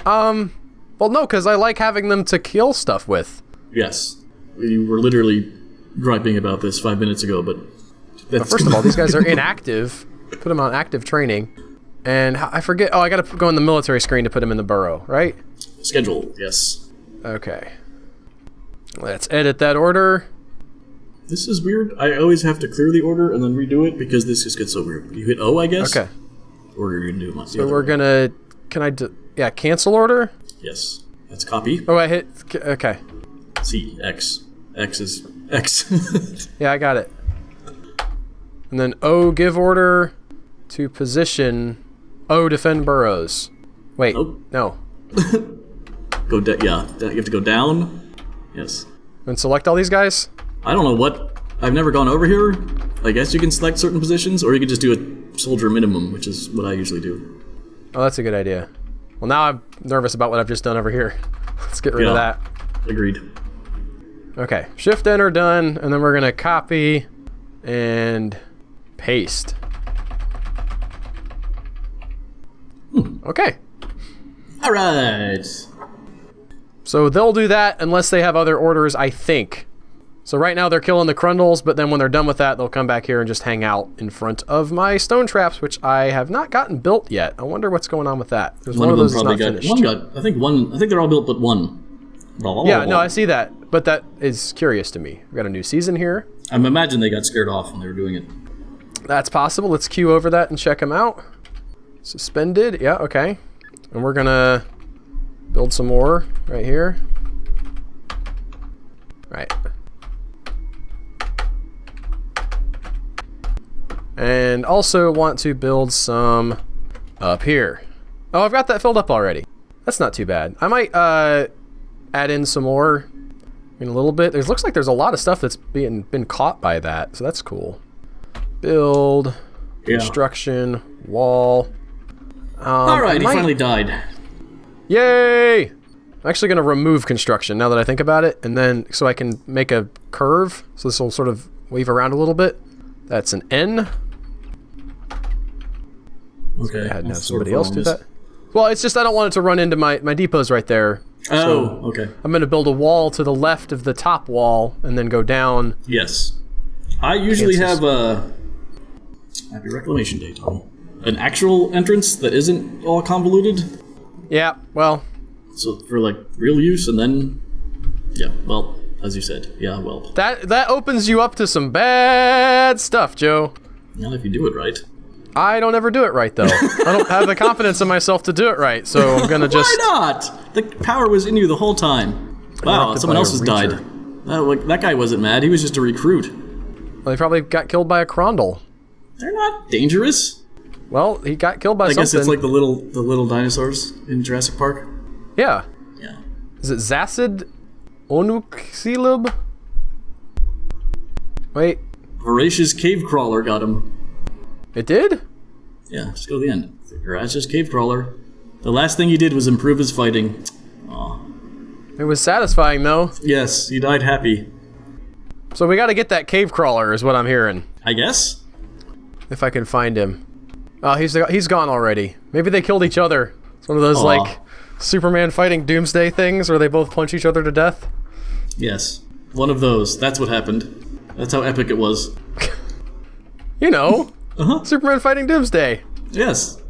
Well, no, because I like having them to kill stuff with. Yes. You were literally griping about this 5 minutes ago, but... First of all, these guys are inactive. Put them on active training. And I forget... Oh, I gotta go in the military screen to put them in the burrow, right? Schedule, yes. Okay. Let's edit that order. This is weird. I always have to clear the order and then redo it because this just gets so weird. You hit O, I guess? Okay. Or you're gonna do it. So we're gonna... Can I do... Yeah, cancel order? Yes. That's copy. Oh, I hit... Okay. C, X. X is X. Yeah, I got it. And then O, give order to position. O, defend burrows. Wait, no. Go down. Yeah, you have to go down. Yes. And select all these guys? I don't know what... I've never gone over here. I guess you can select certain positions, or you can just do a soldier minimum, which is what I usually do. Oh, that's a good idea. Well, now I'm nervous about what I've just done over here. Let's get rid of that. Agreed. Okay, Shift-Enter done, and then we're gonna copy and paste. Okay. All right. So they'll do that unless they have other orders, I think. So right now they're killing the Crundles, but then when they're done with that, they'll come back here and just hang out in front of my stone traps, which I have not gotten built yet. I wonder what's going on with that. There's one of those that's not finished. I think they're all built but one. Yeah, no, I see that, but that is curious to me. We've got a new season here. I imagine they got scared off when they were doing it. That's possible. Let's queue over that and check them out. Suspended, yeah, okay. And we're gonna build some more right here. Right. And also want to build some up here. Oh, I've got that filled up already. That's not too bad. I might add in some more in a little bit. Looks like there's a lot of stuff that's been caught by that, so that's cool. Build, construction, wall. Alright, he finally died. Yay! I'm actually going to remove construction now that I think about it, and then so I can make a curve. So this will sort of wave around a little bit. That's an N. Okay. I had to have somebody else do that. Well, it's just I don't want it to run into my depot's right there. Oh, okay. I'm going to build a wall to the left of the top wall and then go down. Yes. I usually have a happy reclamation day, Tom. An actual entrance that isn't all convoluted. Yeah, well. So for like real use, and then, yeah, well, as you said, yeah, well. That opens you up to some bad stuff, Joe. Not if you do it right. I don't ever do it right, though. I don't have the confidence in myself to do it right, so I'm gonna just... Why not? The power was in you the whole time. Wow, someone else has died. That guy wasn't mad, he was just a recruit. Well, they probably got killed by a Crondle. They're not dangerous. Well, he got killed by something. I guess it's like the little dinosaurs in Jurassic Park. Yeah. Yeah. Is it Zacid Onuxilub? Wait. Voracious cave crawler got him. It did? Yeah, just go to the end. Voracious cave crawler. The last thing he did was improve his fighting. Aw. It was satisfying, though. Yes, he died happy. So we gotta get that cave crawler, is what I'm hearing. I guess? If I can find him. Oh, he's gone already. Maybe they killed each other. It's one of those, like, Superman fighting Doomsday things where they both punch each other to death. Yes. One of those. That's what happened. That's how epic it was. You know. Superman fighting Doomsday. Yes.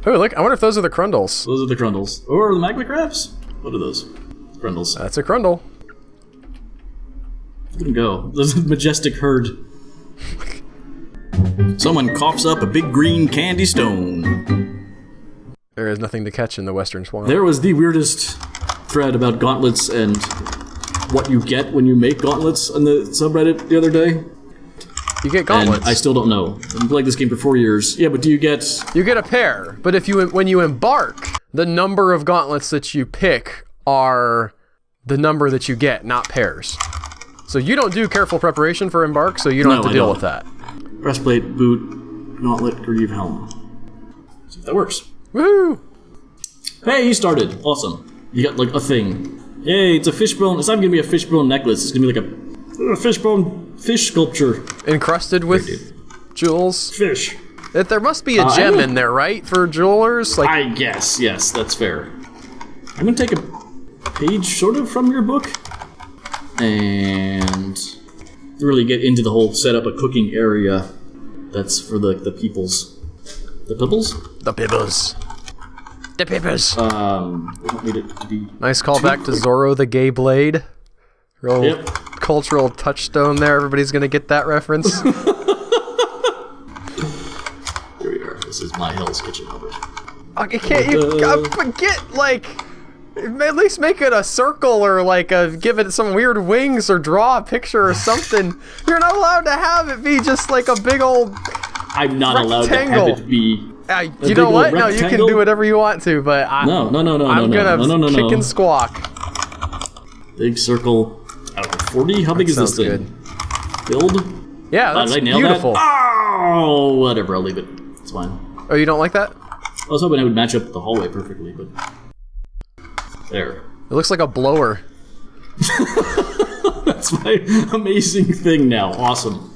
Oh, look. I wonder if those are the Crundles. Those are the Crundles. Or the magma crabs? What are those? Crundles. That's a Crundle. Let them go. There's a majestic herd. Someone coughs up a big green candy stone. There is nothing to catch in the Western Swamp. There was the weirdest thread about gauntlets and what you get when you make gauntlets on the subreddit the other day. You get gauntlets. And I still don't know. I've been playing this game for 4 years. Yeah, but do you get... You get a pair, but when you embark, the number of gauntlets that you pick are the number that you get, not pairs. So you don't do careful preparation for embark, so you don't have to deal with that. Breastplate, boot, gauntlet, greave, helm. See if that works. Woohoo! Hey, he started. Awesome. You got, like, a thing. Yay, it's a fishbone. It's not gonna be a fishbone necklace. It's gonna be like a fishbone fish sculpture. Encrusted with jewels. Fish. There must be a gem in there, right? For jewelers? Like, I guess. Yes, that's fair. I'm gonna take a page, sort of, from your book. And really get into the whole setup a cooking area that's for the peoples. The peoples? The Pibbers. The Pibbers. Nice callback to Zorro the Gay Blade. Real cultural touchstone there. Everybody's gonna get that reference. Here we are. This is my Hell's Kitchen over. Okay, can't you get, like... At least make it a circle or like give it some weird wings or draw a picture or something. You're not allowed to have it be just like a big old I'm not allowed to have it be you know what? No, you can do whatever you want to, but I'm gonna kick and squawk. Big circle out of 40? How big is this thing? Good. Build? Yeah, that's beautiful. Oh, whatever, I'll leave it. It's fine. Oh, you don't like that? I was hoping it would match up the hallway perfectly, but... There. It looks like a blower. That's my amazing thing now. Awesome.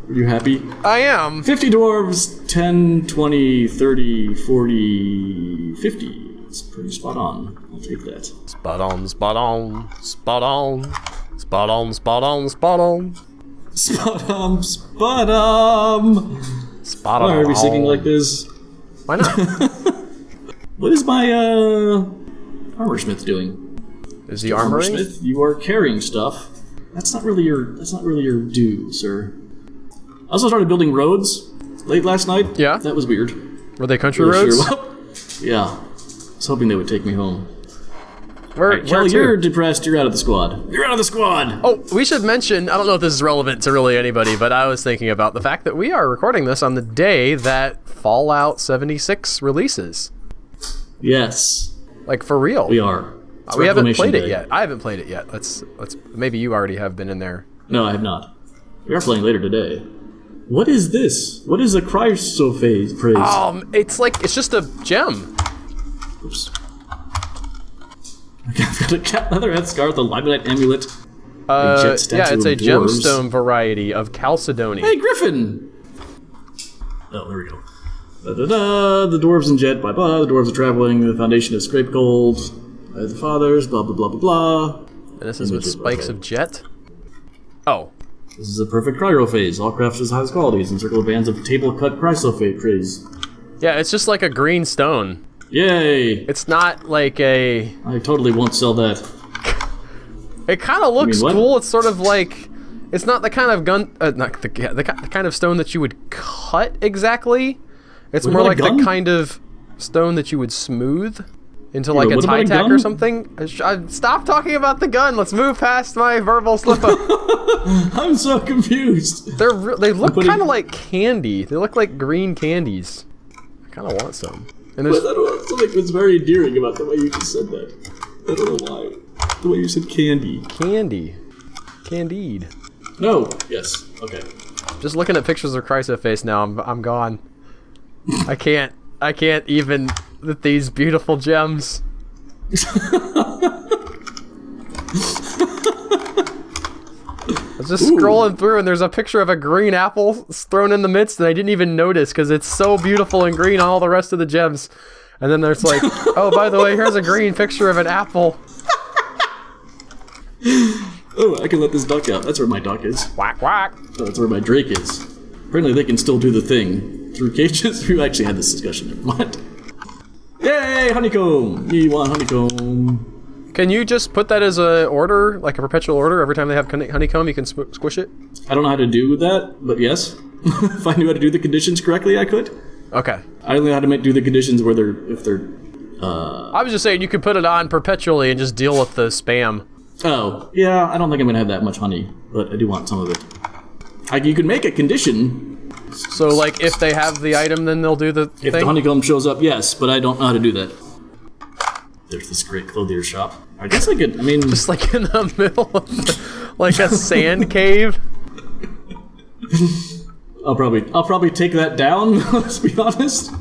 Are you happy? I am. 50 dwarves, 10, 20, 30, 40, 50. It's pretty spot on. I'll take that. Spot on, spot on, spot on, spot on, spot on, spot on. Spot on, spot on. Spot on. Why are we singing like this? Why not? What is my, armor smith doing? Is he armoring? Smith, you are carrying stuff. That's not really your due, sir. I also started building roads late last night. Yeah. That was weird. Were they country roads? Sure. Yeah. I was hoping they would take me home. Where Kelly, to? you're depressed. You're out of the squad. You're out of the squad! Oh, we should mention, I don't know if this is relevant to really anybody, but I was thinking about the fact that we are recording this on the day that Fallout 76 releases. Yes. Like, for real. We are. We haven't played it yet. I haven't played it yet. Let's. Maybe you already have been in there. No, I have not. We are playing later today. What is this? What is a chrysoprase? It's just a gem. Oops. I've got a cat leatherhead scar with a limonite amulet. Yeah, it's a gemstone variety of Chalcedony. Hey, Griffin! Oh, there we go. Da-da-da, the dwarves and jet, blah-blah, the dwarves are traveling, the foundation of scrape gold, the fathers, blah, blah, blah, blah, blah. And this is with spikes of jet? Oh. This is a perfect cryophase. All crafts of highest qualities, encircle bands of table-cut chrysoprase. Yeah, it's just like a green stone. Yay! It's not like a... I totally won't sell that. It kind of looks cool. It's sort of like... It's not the kind of the kind of stone that you would cut exactly. It's more like the kind of stone that you would smooth into like a tie tack or something. Stop talking about the gun. Let's move past my verbal slip-up. I'm so confused. They look kind of like candy. They look like green candies. kind of want some. And But I don't know, something was very endearing about the way you just said that. I don't know why. The way you said candy. Candy. Candied. No. Yes. Okay. Just looking at pictures of Chrysoface now, I'm gone. I can't even with these beautiful gems. I was just scrolling through and there's a picture of a green apple thrown in the midst and I didn't even notice because it's so beautiful and green on all the rest of the gems. And then there's like, oh, by the way, here's a green picture of an apple. Oh, I can let this duck out. That's where my duck is. Whack, whack. Oh, that's where my drake is. Apparently they can still do the thing through cages. We actually had this discussion. Never mind. Yay, honeycomb! You want honeycomb. Can you just put that as a order, like a perpetual order? Every time they have honeycomb, you can squish it? I don't know how to do that, but yes. If I knew how to do the conditions correctly, I could. Okay. I don't know how to do the conditions where if they're... I was just saying you could put it on perpetually and just deal with the spam. Oh, yeah, I don't think I'm gonna have that much honey, but I do want some of it. You could make a condition. So, like, if they have the item, then they'll do the thing? If the honeycomb shows up, yes, but I don't know how to do that. There's this great clothier shop. I guess I could, Just like in the middle of like a sand cave? I'll probably take that down, let's be honest.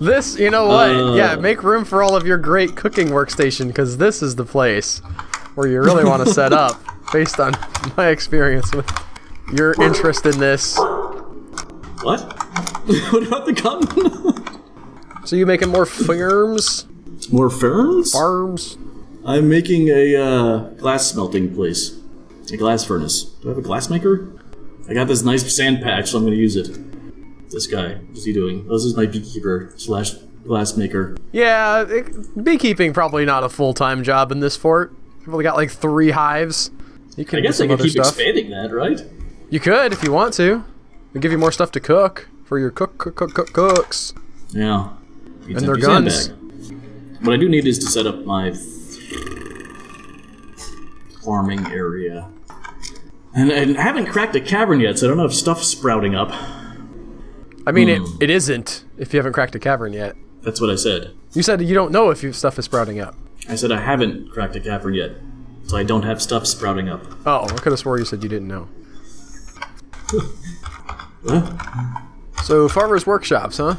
This, you know what? Yeah, make room for all of your great cooking workstation, because this is the place where you really want to set up, based on my experience with your interest in this. What? What about the gun? So you making more farms? More ferns? Farms? I'm making a glass smelting place. A glass furnace. Do I have a glass maker? I got this nice sand patch, so I'm going to use it. This guy, what's he doing? This is my beekeeper / glass maker. Yeah, beekeeping probably not a full-time job in this fort. You've only got like 3 hives. You can I guess I could keep expanding that, right? You could if you want to. It'll give you more stuff to cook for your cooks. Yeah. And their guns. What I do need is to set up my farming area. And I haven't cracked a cavern yet, so I don't know if stuff's sprouting up. I mean, it isn't if you haven't cracked a cavern yet. That's what I said. You said you don't know if your stuff is sprouting up. I said I haven't cracked a cavern yet, so I don't have stuff sprouting up. Oh, I could have swore you said you didn't know. Huh? So, farmers' workshops, huh?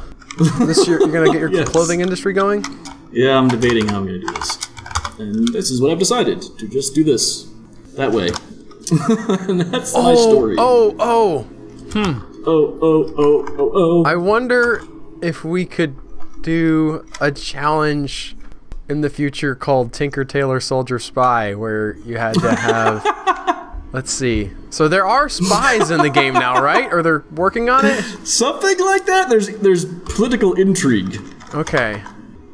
This year, you're gonna get your Yes. clothing industry going? Yeah, I'm debating how I'm gonna do this. And this is what I've decided, to just do this. That way. And that's my story. Oh. Oh. I wonder if we could do a challenge in the future called Tinker Tailor Soldier Spy, where you had to have... Let's see. So there are spies in the game now, right? Or they're working on it? Something like that? There's political intrigue. Okay.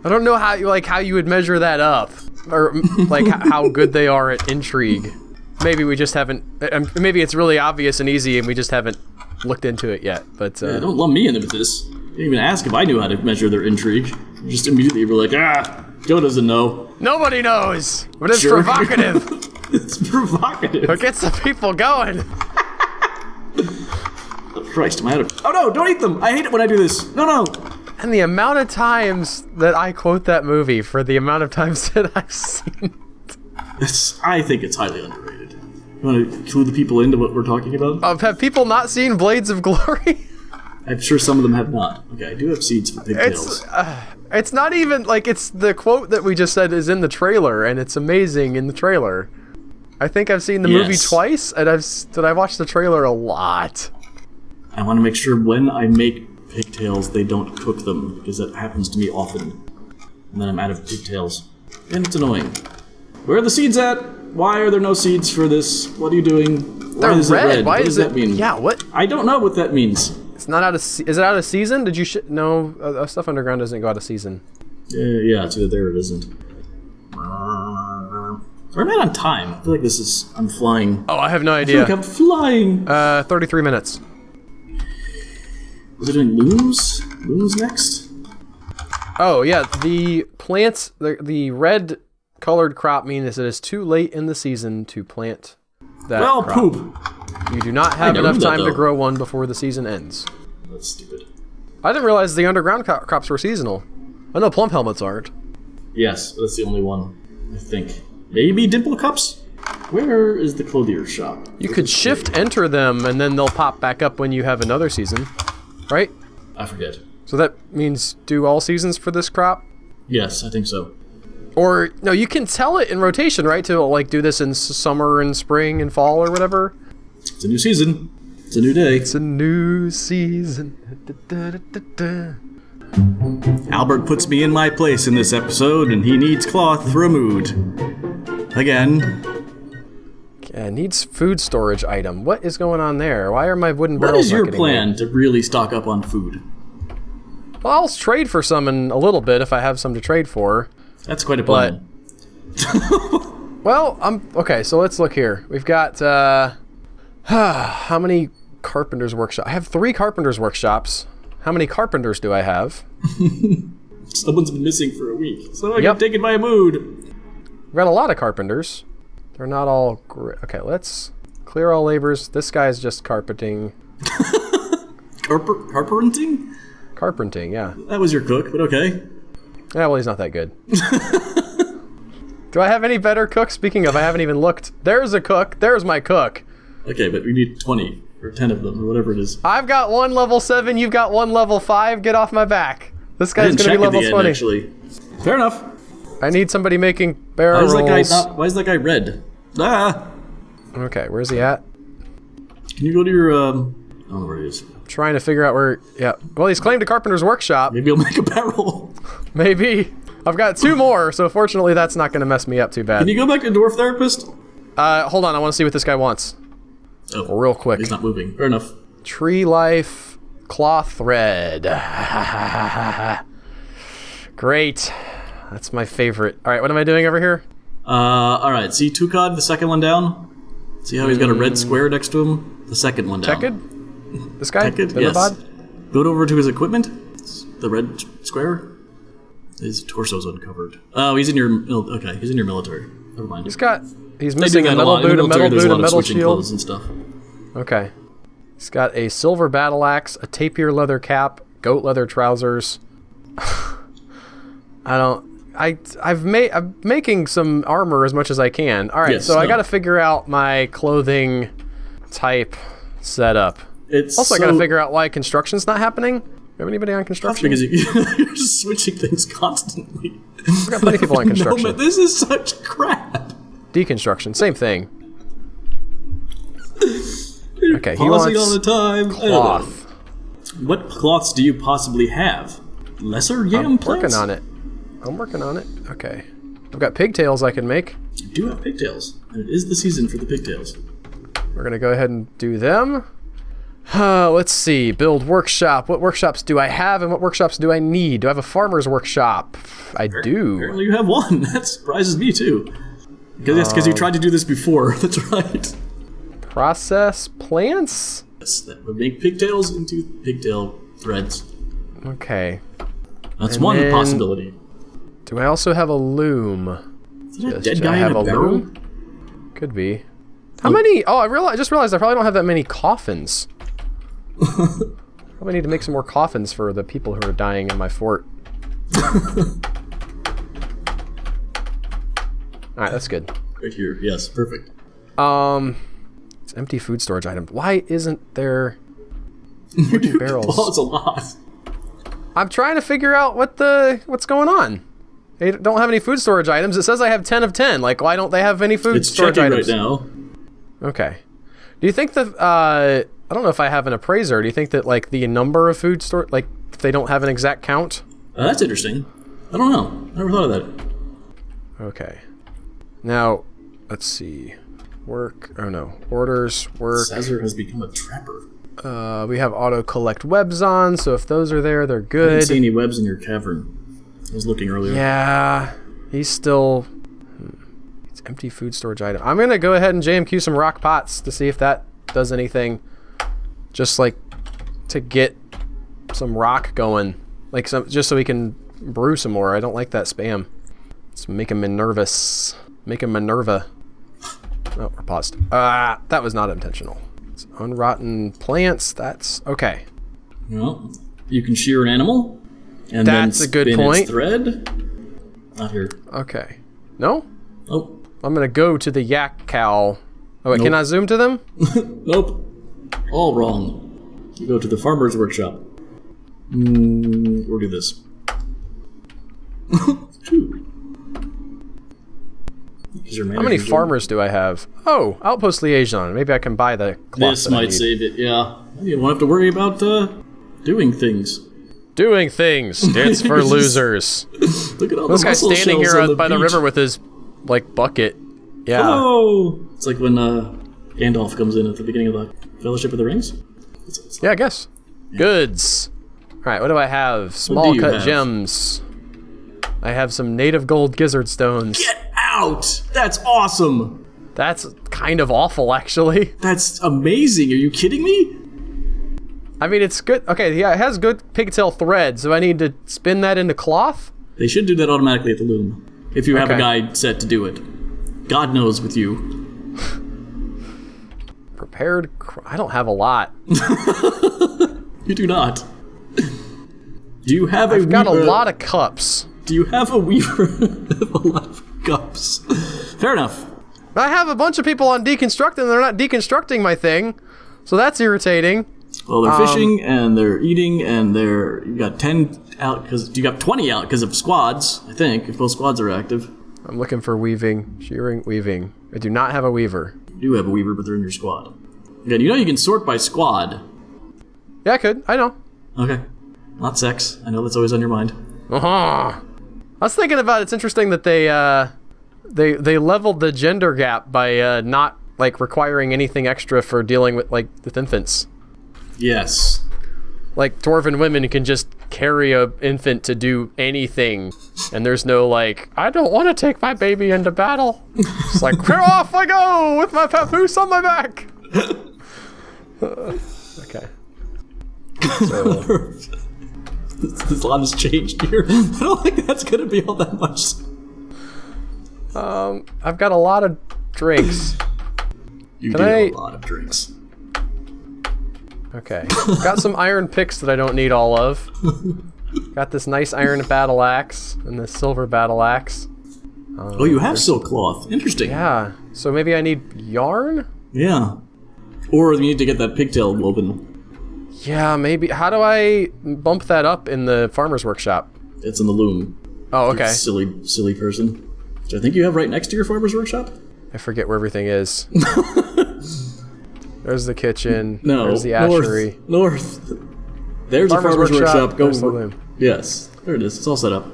I don't know how you would measure that up. Or, like, how good they are at intrigue. Maybe we just haven't... maybe it's really obvious and easy and we just haven't looked into it yet, but... Yeah, don't lump me in with this. You didn't even ask if I knew how to measure their intrigue. You just immediately were like, Joe doesn't know. Nobody knows, but it's Sure. provocative. It's provocative. It gets the people going. Oh, Christ, am I out of... Oh no, don't eat them! I hate it when I do this. No. And the amount of times that I quote that movie for the amount of times that I've seen it. I think it's highly underrated. You want to clue the people into what we're talking about? Have people not seen Blades of Glory? I'm sure some of them have not. Okay, I do have seeds for pigtails. It's not even, like, it's the quote that we just said is in the trailer, and it's amazing in the trailer. I think I've seen the movie twice, and I've watched the trailer a lot. I want to make sure when I make pigtails, they don't cook them, because that happens to me often. And then I'm out of pigtails. And it's annoying. Where are the seeds at? Why are there no seeds for this? What are you doing? Why is it red? Why what does that mean? Yeah, what? I don't know what that means. It's not out of... Is it out of season? Did you... No, Stuff Underground doesn't go out of season. Yeah, it's either there or it isn't. Where am I on time? I feel like I'm flying. Oh, I have no I idea. feel like I'm flying. 33 minutes. Was it doing looms? Looms next? Oh, yeah, the plants... The red colored crop means that it is too late in the season to plant that crop. Poop. You do not have enough time to grow one before the season ends. That's stupid. I didn't realize the underground crops were seasonal. I know plum helmets aren't. Yes, that's the only one, I think. Maybe dimple cups? Where is the clothier shop? You could shift enter them, and then they'll pop back up when you have another season, right? I forget. So that means do all seasons for this crop? Yes, I think so. Or, no, you can tell it in rotation, right? To, like, do this in summer and spring and fall or whatever? It's a new season. It's a new day. It's a new season. Albert puts me in my place in this episode, and he needs cloth for a mood. Again. Yeah, needs food storage item. What is going on there? Why are my wooden barrels What is your not getting plan made? to really stock up on food? Well, I'll trade for some in a little bit if I have some to trade for. That's quite a plan. Well, okay, so let's look here. We've got, how many carpenter's workshops? I have 3 carpenter's workshops. How many carpenters do I have? Someone's been missing for a week, so I got taken by a mood. We've got a lot of carpenters. They're not all great. Okay, let's clear all labors. This guy's just carpeting. Carpenting? Carpenting, yeah. That was your cook, but okay. Yeah, well, he's not that good. Do I have any better cooks? Speaking of, I haven't even looked. There's a cook. There's my cook. Okay, but we need 20 or 10 of them or whatever it is. I've got 1 level 7. You've got 1 level 5. Get off my back. This I guy's didn't going to be check at level the end, 20. actually. Fair enough. I need somebody making barrel Why rolls. is that guy red? Ah! Okay, where's he at? Can you go to your, I don't know where he is. Trying to figure out where... Yeah. Well, he's claimed a carpenter's workshop. Maybe I'll make a barrel. Maybe. I've got 2 more, so fortunately that's not going to mess me up too bad. Can you go back to Dwarf Therapist? Hold on, I want to see what this guy wants. Oh, Real quick. He's not moving. Fair enough. Tree life, cloth thread. Great. That's my favorite. All right, what am I doing over here? Alright, see Tukad, the second one down? See how he's got a red square next to him? The second one down. Tekid? This guy? Tekid, yes. Bimabad? Go over to his equipment. The red square. His torso's uncovered. Oh, he's in your okay. He's in your military. Never mind. He's missing a metal boot, a metal boot, a metal shield. And stuff. Okay. He's got a silver battle axe, a tapir leather cap, goat leather trousers. I'm making some armor as much as I can. All right, I got to figure out my clothing type setup. I got to figure out why construction's not happening. Do you have anybody on construction? Because you're just switching things constantly. I've got plenty of people on construction. No, this is such crap. Deconstruction, same thing. Okay, he Pausing wants all the time. cloth. What cloths do you possibly have? Lesser yam plants? I'm working on it. Okay. I've got pigtails I can make. You do have pigtails. And it is the season for the pigtails. We're going to go ahead and do them. Let's see. Build workshop. What workshops do I have and what workshops do I need? Do I have a farmer's workshop? I do. Apparently you have one. That surprises me too. Because you tried to do this before. That's right. Process plants? Yes, that would make pigtails into pigtail threads. Okay. That's one possibility. Do I also have a loom? Is that a dead guy in a barrel? Could be. How many? Oh, I just realized I probably don't have that many coffins. Probably need to make some more coffins for the people who are dying in my fort. Alright, that's good. Right here, yes, perfect. It's empty food storage item. Why isn't there barrels? Well, it's a lot. I'm trying to figure out what's going on. They don't have any food storage items. It says I have 10 of 10. Like, why don't they have any food storage items? It's checking right now. Okay. Do you think that, I don't know if I have an appraiser. Do you think that, like, the number of food store, like, if they don't have an exact count? That's interesting. I don't know. Never thought of that. Okay. Now, let's see. Orders, work. Cesar has become a trapper. We have auto collect webs on, so if those are there, they're I good. didn't see any webs in your cavern. I was looking earlier. Yeah, he's still... It's empty food storage item. I'm going to go ahead and JMQ some rock pots to see if that does anything. Just, like, to get some rock going. Like, just so we can brew some more. I don't like that spam. It's making me nervous. Making Minerva. Oh, we're paused. That was not intentional. It's unrotten plants. That's... Okay. Well, you can shear an animal, and That's then a good spin point. its thread. Not here. Okay. No? Oh, I'm gonna go to the yak cow. Oh wait, Nope. can I zoom to them? nope. All wrong. You go to the farmer's workshop. Or do this. How many farmers do I have? Oh, outpost liaison. Maybe I can buy the cloth This that I might need. save it, yeah. You won't have to worry about doing things. Doing things. It's for Just- losers. Look at all This the guy's mussel standing shells here on by the beach. river with his, like, bucket. Yeah. Oh! It's like when Gandalf comes in at the beginning of the Fellowship of the Rings. Yeah, I guess. Goods. Alright, what do I have? Small you cut have? gems. I have some native gold gizzard stones. Get out! That's awesome! That's kind of awful, actually. That's amazing. Are you kidding me? I mean, it's good. Okay, yeah, it has good pigtail thread, so I need to spin that into cloth? They should do that automatically at the loom. If you have a Okay. guy set to do it. God knows with you. Prepared. I don't have a lot. You do not. Do you have I've got a lot of cups. Do you have a weaver? A lot of cups. Fair enough. I have a bunch of people on deconstruct, and they're not deconstructing my thing, so that's irritating. Well, they're fishing and they're eating and you got 10 out because you got 20 out because of squads. I think if both squads are active. I'm looking for weaving, shearing, weaving. I do not have a weaver. You do have a weaver, but they're in your squad. Again, you know you can sort by squad. Yeah, I could. I know. Okay, not sex. I know that's always on your mind. Uh-huh. I was thinking about it's interesting that they leveled the gender gap by not like requiring anything extra for dealing with infants. Yes. Like dwarven women can just carry a infant to do anything, and there's no like, I don't want to take my baby into battle. It's like, here off I go with my papoose on my back. Okay. So, This lot has changed here. I don't think that's gonna be all that much. I've got a lot of drinks. You Can do I- have a lot of drinks. Okay. Got some iron picks that I don't need all of. Got this nice iron battle axe and this silver battle axe. Oh, you have silk cloth. Interesting. Yeah. So maybe I need yarn? Yeah. Or you need to get that pigtail woven. Yeah, maybe. How do I bump that up in the farmer's workshop? It's in the loom. Oh, okay. Silly person. Which I think you have right next to your farmer's workshop? I forget where everything is. There's the kitchen. No. There's the ashery. North. There's a farmer's workshop. Go. There's the loom. Yes. There it is. It's all set up.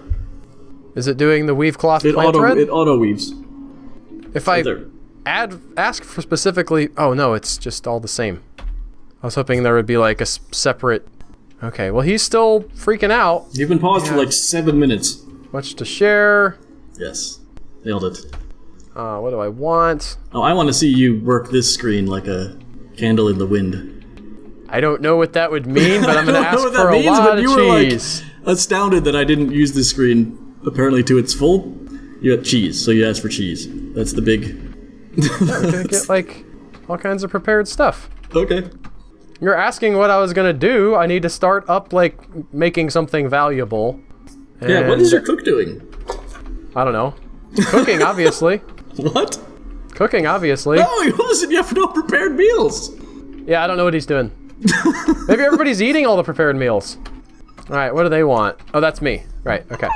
Is it doing the weave cloth It plant thread? auto weaves. If I There. ask for specifically... Oh, no, it's just all the same. I was hoping there would be like a separate... Okay, well, he's still freaking out. You've been paused for like 7 minutes. Much to share. Yes. Nailed it. What do I want? Oh, I want to see you work this screen like a candle in the wind. I don't know what that would mean, but I'm going to I don't ask know what for that a means, lot but of you were cheese. like astounded that I didn't use this screen apparently to its full. You got cheese, so you asked for cheese. That's the big. I'm going to get like all kinds of prepared stuff. Okay. You're asking what I was going to do. I need to start up like making something valuable. Yeah, what is your cook doing? I don't know. Cooking, obviously. What? Cooking, obviously. No, you have no prepared meals. Yeah, I don't know what he's doing. Maybe everybody's eating all the prepared meals. All right, what do they want? Oh, that's me. Right, okay.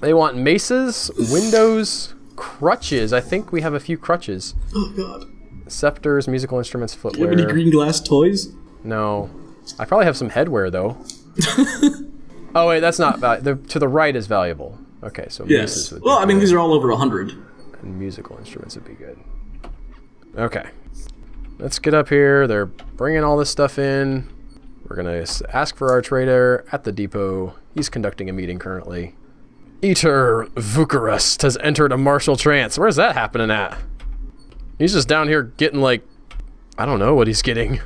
They want maces, windows, crutches. I think we have a few crutches. Oh God. Scepters, musical instruments, Do footwear. you have any green glass toys? No. I probably have some headwear, though. Oh, wait, that's not to the right is valuable. Okay, so Yes. maces would be Well, I mean, good, these are all over 100. and musical instruments would be good. Okay. Let's get up here. They're bringing all this stuff in. We're going to ask for our trader at the depot. He's conducting a meeting currently. Eater Vukarest has entered a martial trance. Where's that happening at? He's just down here getting like, I don't know what he's getting.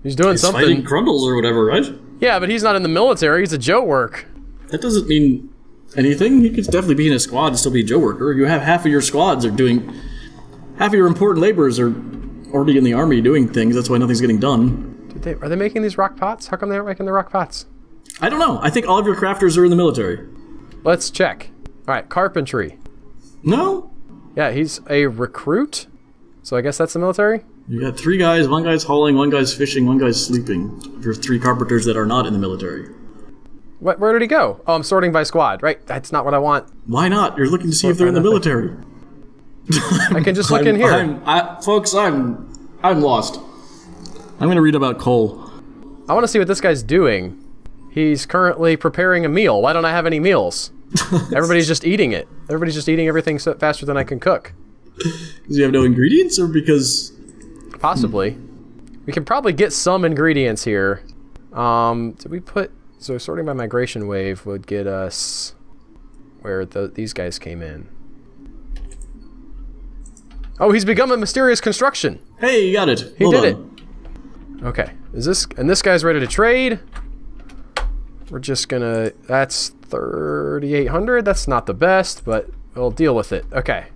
He's doing He's something. fighting Grundles or whatever, right? Yeah, but he's not in the military. He's a Joe work. That doesn't mean anything. He could definitely be in a squad and still be a Joe worker. You have half of your squads are doing... Half of your important laborers are already in the army doing things. That's why nothing's getting done. Are they making these rock pots? How come they aren't making the rock pots? I don't know. I think all of your crafters are in the military. Let's check. All right, carpentry. No? Yeah, he's a recruit. So I guess that's the military? You got 3 guys. 1 guy's hauling, 1 guy's fishing, 1 guy's sleeping. There's 3 carpenters that are not in the military. Where did he go? Oh, I'm sorting by squad. Right, that's not what I want. Why not? You're looking to see if they're in the military. I can just look in here. Folks, I'm lost. I'm going to read about Cole. I want to see what this guy's doing. He's currently preparing a meal. Why don't I have any meals? Everybody's just eating it. Everybody's just eating everything faster than I can cook. Because you have no ingredients, or because... Possibly. We can probably get some ingredients here. Did we put... So sorting by migration wave would get us where these guys came in. Oh, he's become a mysterious construction. Hey, you got it. He did it. Okay. This guy's ready to trade. We're just gonna... That's 3,800. That's not the best, but we'll deal with it. Okay.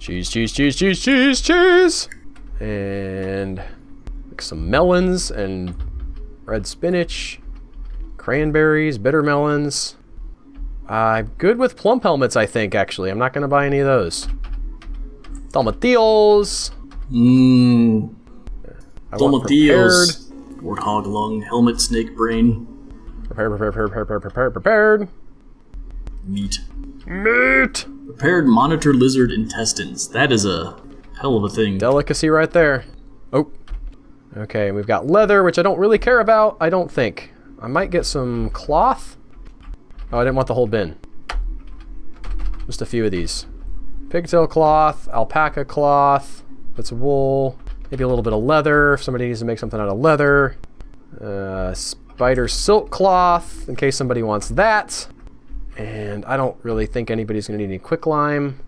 Cheese, cheese, cheese, cheese, cheese, cheese! And... some melons and red spinach. Cranberries, bitter melons. I'm good with plum helmets, I think, actually. I'm not gonna buy any of those. Tomatillos. Tomatillos. Warthog lung, helmet, snake brain. Prepared. Meat. Meat! Prepared monitor lizard intestines. That is a hell of a thing. Delicacy right there. Oh. Okay, we've got leather, which I don't really care about, I don't think. I might get some cloth. Oh, I didn't want the whole bin. Just a few of these. Pigtail cloth, alpaca cloth, bits of wool, maybe a little bit of leather if somebody needs to make something out of leather. Spider silk cloth, in case somebody wants that. And I don't really think anybody's gonna need any quicklime.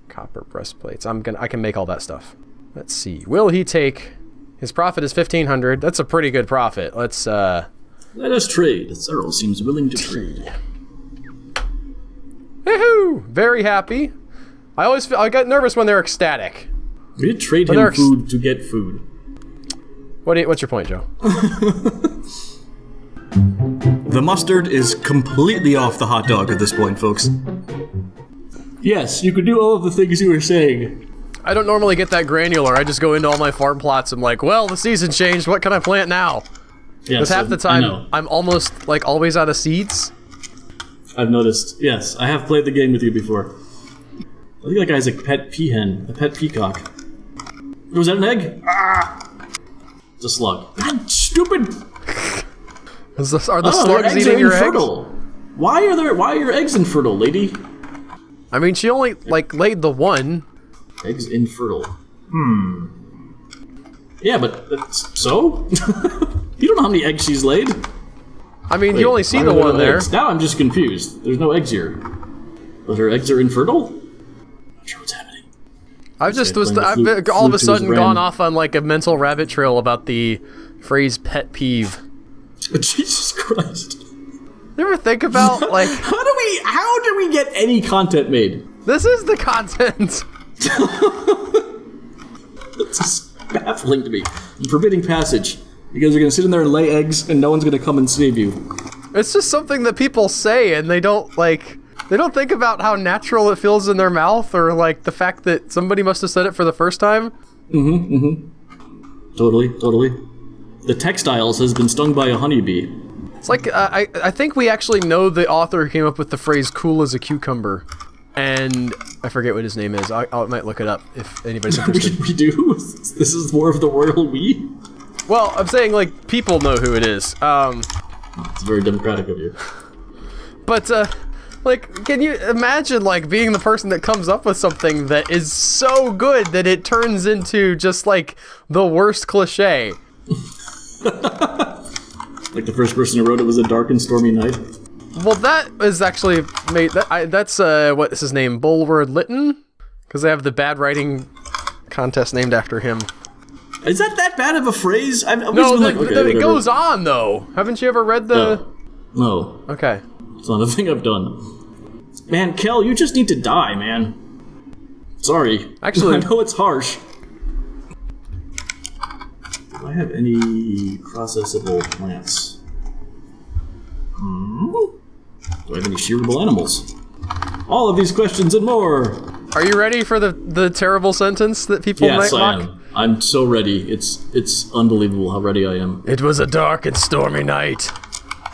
Copper breastplates. I can make all that stuff. Let's see. Will he take... His profit is 1,500. That's a pretty good profit. Let's let us trade. Cyril seems willing to trade. Woohoo! Very happy. I get nervous when they're ecstatic. We did trade him food to get food. What's your point, Joe? The mustard is completely off the hot dog at this point, folks. Yes, you could do all of the things you were saying. I don't normally get that granular. I just go into all my farm plots. I'm like, well, the season changed. What can I plant now? Because half the time, I'm almost like always out of seeds. I've noticed. Yes, I have played the game with you before. I think that guy's a pet peahen, a pet peacock. Was that an egg? Ah! It's a slug. God, stupid! Are the slugs eating your infertile. eggs? Why are your eggs infertile, lady? I mean, she only laid the one. Eggs infertile. Yeah, but so? You don't know how many eggs she's laid. I mean, you only see the one there. Eggs? Now I'm just confused. There's no eggs here. But her eggs are infertile? I'm not sure what's happening. I've all of a sudden gone off on like a mental rabbit trail about the phrase pet peeve. Jesus Christ. You ever think about like how do we get any content made? This is the content. It's just baffling to me. Forbidding passage. You guys are gonna sit in there and lay eggs, and no one's gonna come and save you. It's just something that people say, and they don't think about how natural it feels in their mouth, or like the fact that somebody must have said it for the first time. Totally. The textiles has been stung by a honeybee. It's like I think we actually know the author who came up with the phrase "cool as a cucumber." And I forget what his name is. I might look it up if anybody's interested. We do? This is more of the royal we? Well, I'm saying, like, people know who it is. It's very democratic of you. But, like, can you imagine, like, being the person that comes up with something that is so good that it turns into just, like, the worst cliche? Like the first person who wrote it was a dark and stormy night? Well, that is actually made. That's what is his name? Bulwer Lytton, because they have the bad writing contest named after him. Is that bad of a phrase? It goes on though. Haven't you ever read the? No. Okay. It's not a thing I've done. Man, Kel, you just need to die, man. Sorry. Actually, I know it's harsh. have any processable plants? Do I have any shearable animals? All of these questions and more. Are you ready for the terrible sentence that people might mock? Yes, I am. I'm so ready. It's unbelievable how ready I am. It was a dark and stormy night.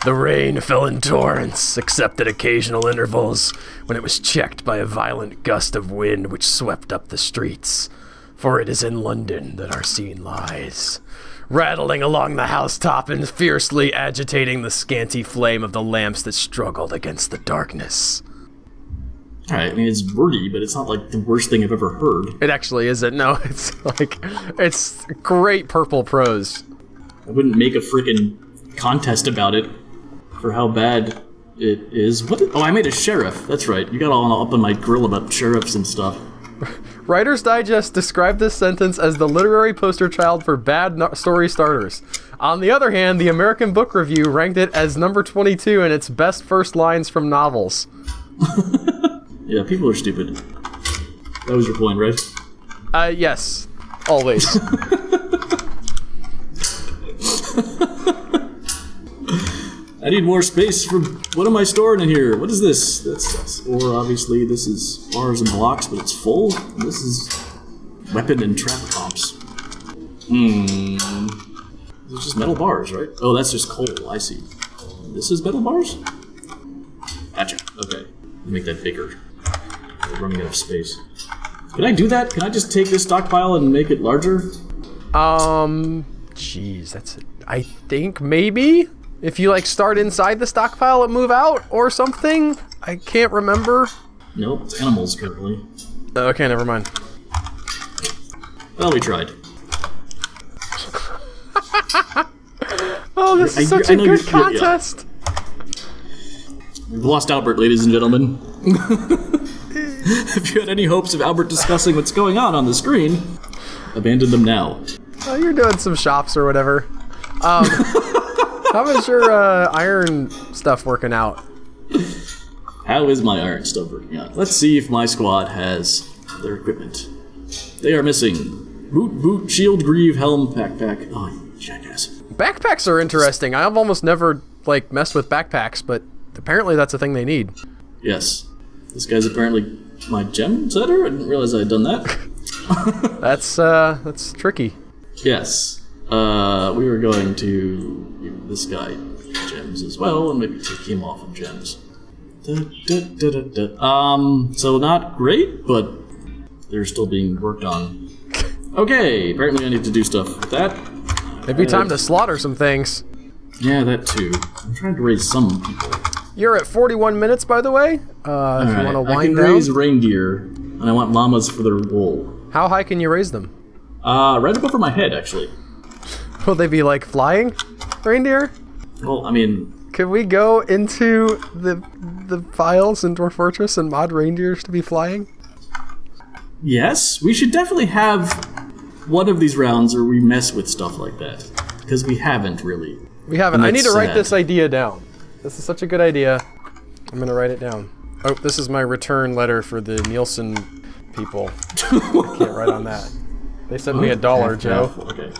The rain fell in torrents, except at occasional intervals when it was checked by a violent gust of wind which swept up the streets. For it is in London that our scene lies, rattling along the housetop and fiercely agitating the scanty flame of the lamps that struggled against the darkness. Alright, I mean, it's wordy, but it's not like the worst thing I've ever heard. It actually isn't. No, it's great purple prose. I wouldn't make a freaking contest about it for how bad it is. Oh, I made a sheriff. That's right. You got all up on my grill about sheriffs and stuff. Writer's Digest described this sentence as the literary poster child for bad story starters. On the other hand, the American Book Review ranked it as number 22 in its best first lines from novels. Yeah, people are stupid. That was your point, right? Yes. Always. I need more space for... What am I storing in here? What is this? That's or obviously this is bars and blocks, but it's full. This is weapon and trap comps. These are just metal bars, right? Oh, that's just coal. I see. This is metal bars? Gotcha. Okay. Make that bigger. We're running out of space. Can I do that? Can I just take this stockpile and make it larger? Jeez, that's... I think maybe? If you, start inside the stockpile and move out or something? I can't remember. Nope, it's animals currently. Okay, never mind. Well, we tried. Oh, this is such a good contest! We've lost Albert, ladies and gentlemen. If you had any hopes of Albert discussing what's going on the screen, abandon them now. Oh, you're doing some shops or whatever. How is your iron stuff working out? How is my iron stuff working out? Let's see if my squad has their equipment. They are missing boot, shield, greave, helm, backpack. Oh, you jackass. Backpacks are interesting. I've almost never messed with backpacks, but apparently that's a thing they need. Yes. This guy's apparently my gem setter? I didn't realize I had done that. That's tricky. Yes. We were going to give this guy gems as well, and maybe take him off of gems. So not great, but they're still being worked on. Okay, apparently I need to do stuff with that. It'd be time to slaughter some things. Yeah, that too. I'm trying to raise some people. You're at 41 minutes, by the way. If you want to wind down. I can raise reindeer, and I want llamas for their wool. How high can you raise them? Right up over my head, actually. Will they be flying reindeer? Well, I mean... Could we go into the files in Dwarf Fortress and mod reindeers to be flying? Yes, we should definitely have one of these rounds where we mess with stuff like that. Because we haven't, really. We haven't. I need to write this idea down. This is such a good idea. I'm going to write it down. Oh, this is my return letter for the Nielsen people. I can't write on that. They sent me $1, Joe. Okay.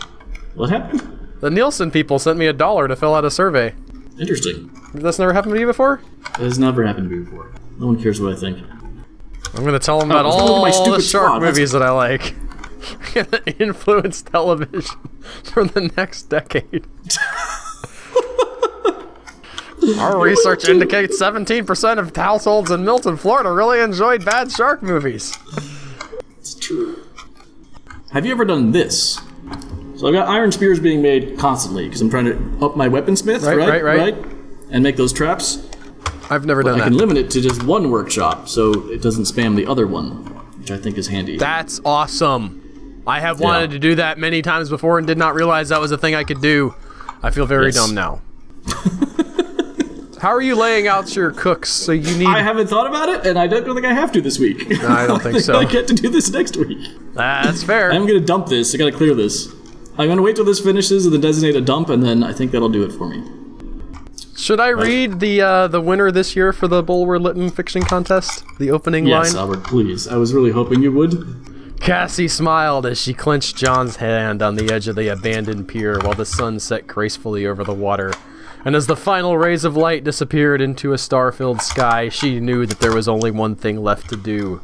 What happened? The Nielsen people sent me $1 to fill out a survey. Interesting. That's never happened to you before? It has never happened to me before. No one cares what I think. I'm going to tell them about all the shark movies that I like. Influence television for the next decade. Our research indicates 17% of households in Milton, Florida really enjoyed bad shark movies. It's true. Have you ever done this? So I've got iron spears being made constantly because I'm trying to up my weaponsmith, right? And make those traps. I've never done that. I can limit it to just one workshop so it doesn't spam the other one, which I think is handy. That's awesome. I have wanted to do that many times before and did not realize that was a thing I could do. I feel very dumb now. How are you laying out your cooks? So you need... I haven't thought about it, and I don't think I have to this week. No, I don't think so. I get to do this next week. That's fair. I'm going to dump this. I got to clear this. I'm going to wait till this finishes and then designate a dump, and then I think that'll do it for me. Should I read the winner this year for the Bulwer Lytton fiction contest? The opening line? Yes, Albert, please. I was really hoping you would. Cassie smiled as she clenched John's hand on the edge of the abandoned pier while the sun set gracefully over the water. And as the final rays of light disappeared into a star-filled sky, she knew that there was only one thing left to do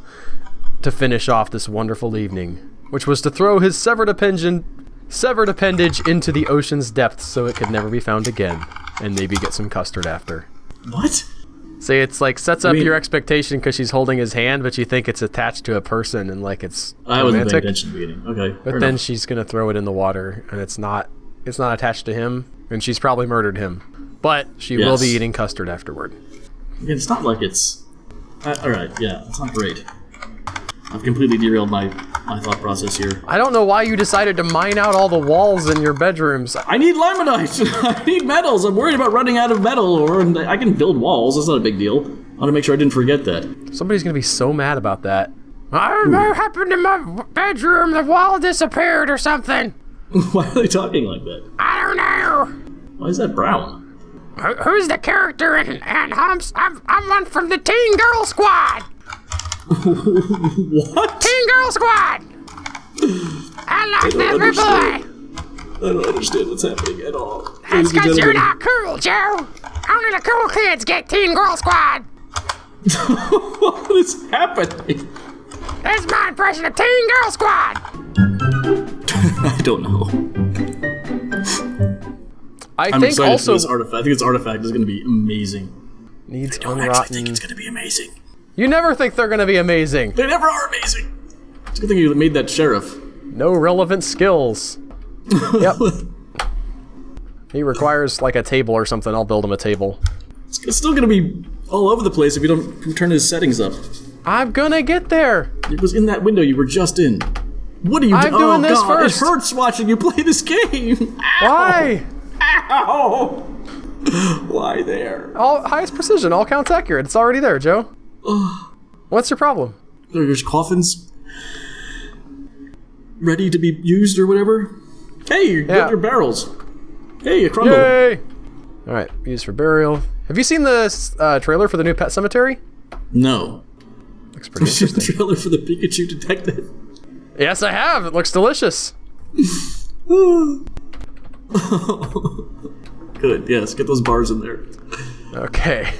to finish off this wonderful evening, which was to throw his severed appendage into the ocean's depths so it could never be found again, and maybe get some custard after. What? See, it's like sets up your expectation because she's holding his hand, but you think it's attached to a person and like it's I wasn't paying attention to the beginning. Okay. But then she's gonna throw it in the water, and it's not attached to him, and she's probably murdered him. But she will be eating custard afterward. It's not like it's... Alright, yeah, it's not great. I've completely derailed my thought process here. I don't know why you decided to mine out all the walls in your bedrooms. I need limonite! I need metals! I'm worried about running out of metal, or I can build walls. That's not a big deal. I want to make sure I didn't forget that. Somebody's gonna be so mad about that. I don't know what happened to my bedroom. The wall disappeared or something. Why are they talking like that? I don't know. Why is that brown? Who's the character in Humps? I'm one from the Teen Girl Squad. What? Teen Girl Squad. I like that boy. I don't understand what's happening at all. That's because you're not cool, Joe. Only the cool kids get Teen Girl Squad. What is happening? That's my impression of Teen Girl Squad. I don't know. I'm think excited also for this artifact. I think this artifact is going to be amazing. Needs I don't actually think it's going to be amazing. You never think they're going to be amazing. They never are amazing. It's a good thing you made that sheriff. No relevant skills. Yep. He requires like a table or something. I'll build him a table. It's still going to be all over the place if you don't turn his settings up. I'm gonna get there. It was in that window you were just in. What are you doing? I'm doing this God, first. It hurts watching you play this game. Why? Ow! Why there? All highest precision, all counts accurate. It's already there, Joe. What's your problem? There's coffins ready to be used or whatever. Hey, you got your barrels. Hey, a crumble. Yay! All right, used for burial. Have you seen the trailer for the new Pet Cemetery? No. Looks pretty Have you seen the interesting. trailer for the Pikachu detective? Yes, I have. It looks delicious. Good, yes, get those bars in there. Okay.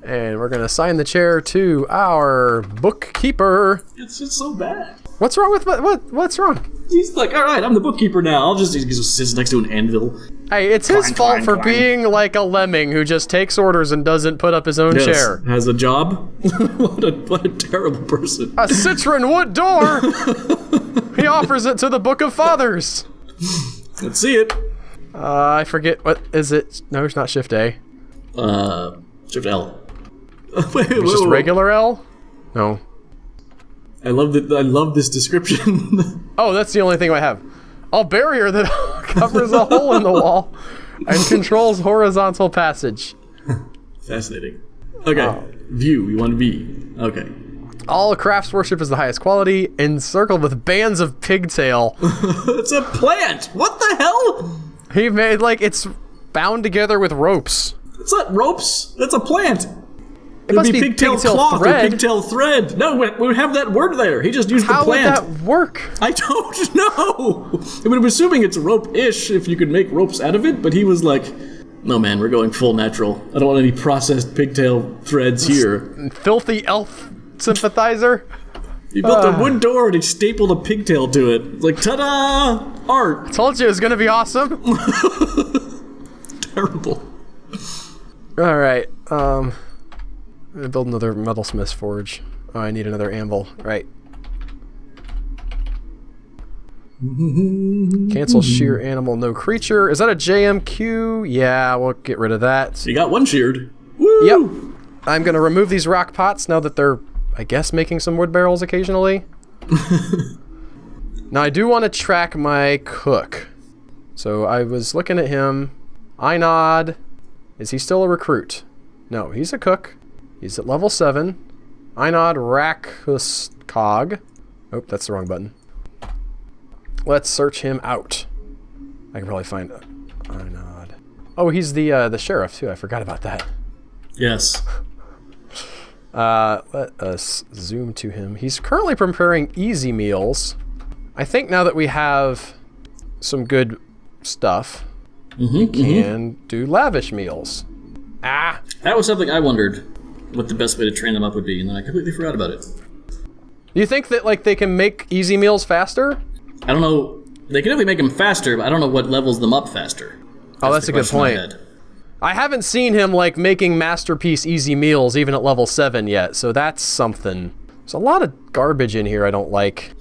And we're gonna assign the chair to our bookkeeper. It's just so bad. What's wrong with what's wrong? He's like, all right, I'm the bookkeeper now. He just sits next to an anvil. Hey, it's his Clang, fault clang, for clang. being like a lemming who just takes orders and doesn't put up his own Yes, chair. has a job. what a terrible person. A citron wood door! He offers it to the Book of Fathers. Let's see it. I forget, what is it? No, it's not Shift A. Shift L. It's just regular L? No. I love this description. Oh, that's the only thing I have. A barrier that covers a hole in the wall and controls horizontal passage. Fascinating. Okay, view. We want V. Okay. All crafts worship is the highest quality, encircled with bands of pigtail. It's a plant. What the hell? He made like it's bound together with ropes. It's not ropes. That's a plant. It must be pigtail cloth or pigtail thread. No, we would have that word there. He just used the plant. How would that work? I don't know. I mean, I'm assuming it's rope-ish if you could make ropes out of it, but he was like, no, man, we're going full natural. I don't want any processed pigtail threads here. Filthy elf sympathizer. He built a wood door and he stapled a pigtail to it. It's like, ta-da! Art. Told you it was gonna be awesome. Terrible. All right. I'm gonna build another metalsmith's forge. Oh, I need another anvil. Right. Cancel shear animal, no creature. Is that a JMQ? Yeah, we'll get rid of that. You got one sheared. Woo! Yep. I'm gonna remove these rock pots now that they're, I guess, making some wood barrels occasionally. Now I do want to track my cook. So I was looking at him. Einod. Is he still a recruit? No, he's a cook. He's at level 7. Einod Rakuskog. Oh, that's the wrong button. Let's search him out. I can probably find Einod. Oh, he's the sheriff too. I forgot about that. Yes. Let us zoom to him. He's currently preparing easy meals. I think now that we have some good stuff, we can do lavish meals. Ah! That was something I wondered what the best way to train them up would be, and then I completely forgot about it. You think that like they can make easy meals faster? I don't know. They can definitely make them faster, but I don't know what levels them up faster. That's a good point. I haven't seen him like making masterpiece easy meals even at level 7 yet, so that's something. There's a lot of garbage in here I don't like.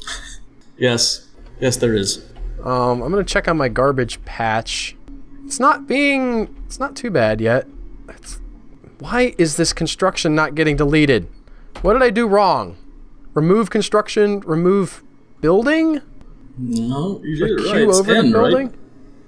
Yes. Yes, there is. I'm gonna check on my garbage patch. It's not too bad yet. Why is this construction not getting deleted? What did I do wrong? Remove construction, remove building? No, you did it right. Queue It's over N, the building? right?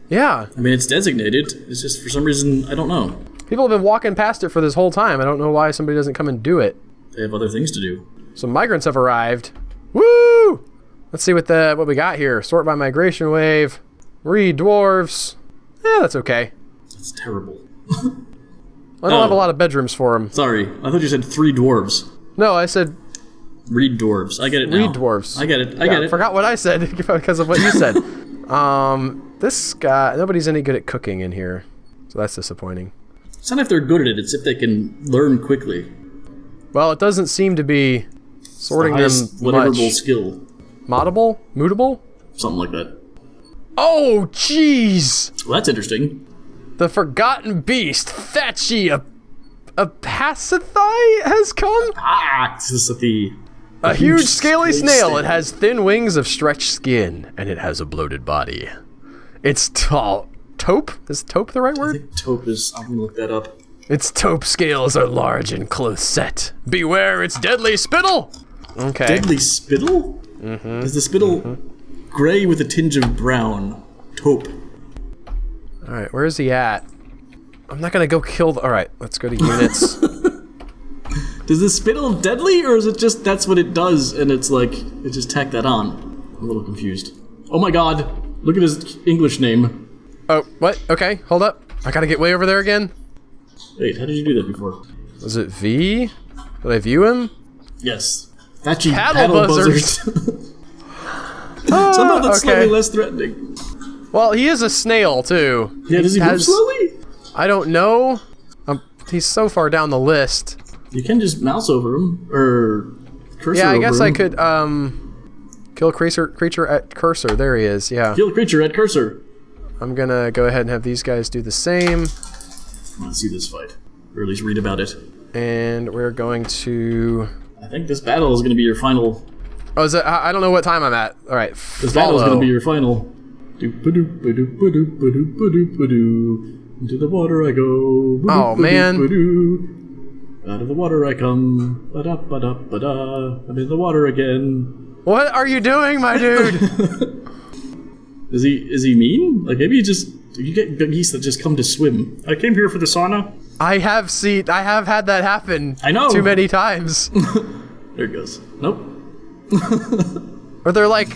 Yeah. I mean, it's designated. It's just for some reason, I don't know. People have been walking past it for this whole time. I don't know why somebody doesn't come and do it. They have other things to do. Some migrants have arrived. Woo! Let's see what we got here. Sort by migration wave. Read dwarves. Yeah, that's okay. That's terrible. I don't have a lot of bedrooms for them. Sorry, I thought you said 3 dwarves. No, I said Read dwarves. I get it now. read dwarves. I get it. I get it. I forgot what I said because of what you said. This guy, nobody's any good at cooking in here, so that's disappointing. It's not if they're good at it, it's if they can learn quickly. Well, it doesn't seem to be sorting them whateverable much. skill. Moddable? Mutable? Something like that. Oh, jeez! Well, that's interesting. The forgotten beast, Thatchy, a Pasithai has come? Ah, this is the... A huge scaly snail. It has thin wings of stretched skin, and it has a bloated body. It's tall. Taupe? Is taupe the right I word? think taupe is... I'm gonna look that up. Its taupe scales are large and close set. Beware its deadly spittle! Okay. Deadly spittle? Mm-hmm. Is the spittle gray with a tinge of brown? Taupe. Alright, where is he at? I'm not gonna go kill the... Alright, let's go to units. Does the spittle deadly, or is it just that's what it does, and it's like, it just tacked that on? I'm a little confused. Oh my god, look at his English name. Oh, what? Okay, hold up. I gotta get way over there again. Wait, how did you do that before? Was it V? Did I view him? Yes. Thatchy Paddle buzzards. Somehow that's okay. slightly less threatening. Well, he is a snail, too. Yeah, does he move slowly? I don't know. He's so far down the list. You can just mouse over him, or cursor Yeah, I over guess him. I could, kill creature at cursor. There he is, yeah. Kill creature at cursor. I'm gonna go ahead and have these guys do the same. I want to see this fight, or at least read about it. And we're going to... I think this battle is going to be your final. Oh, is it? I don't know what time I'm at. All right, This battle is going to be your final. Into the water I go. Oh, man. Out of the water I come. Ba-da-ba-da-ba-da. I'm in the water again. What are you doing, my dude? Is he mean? Like, maybe you get geese that just come to swim. I came here for the sauna. I have had that happen. I know. Too many times. There it goes. Nope. Or they're like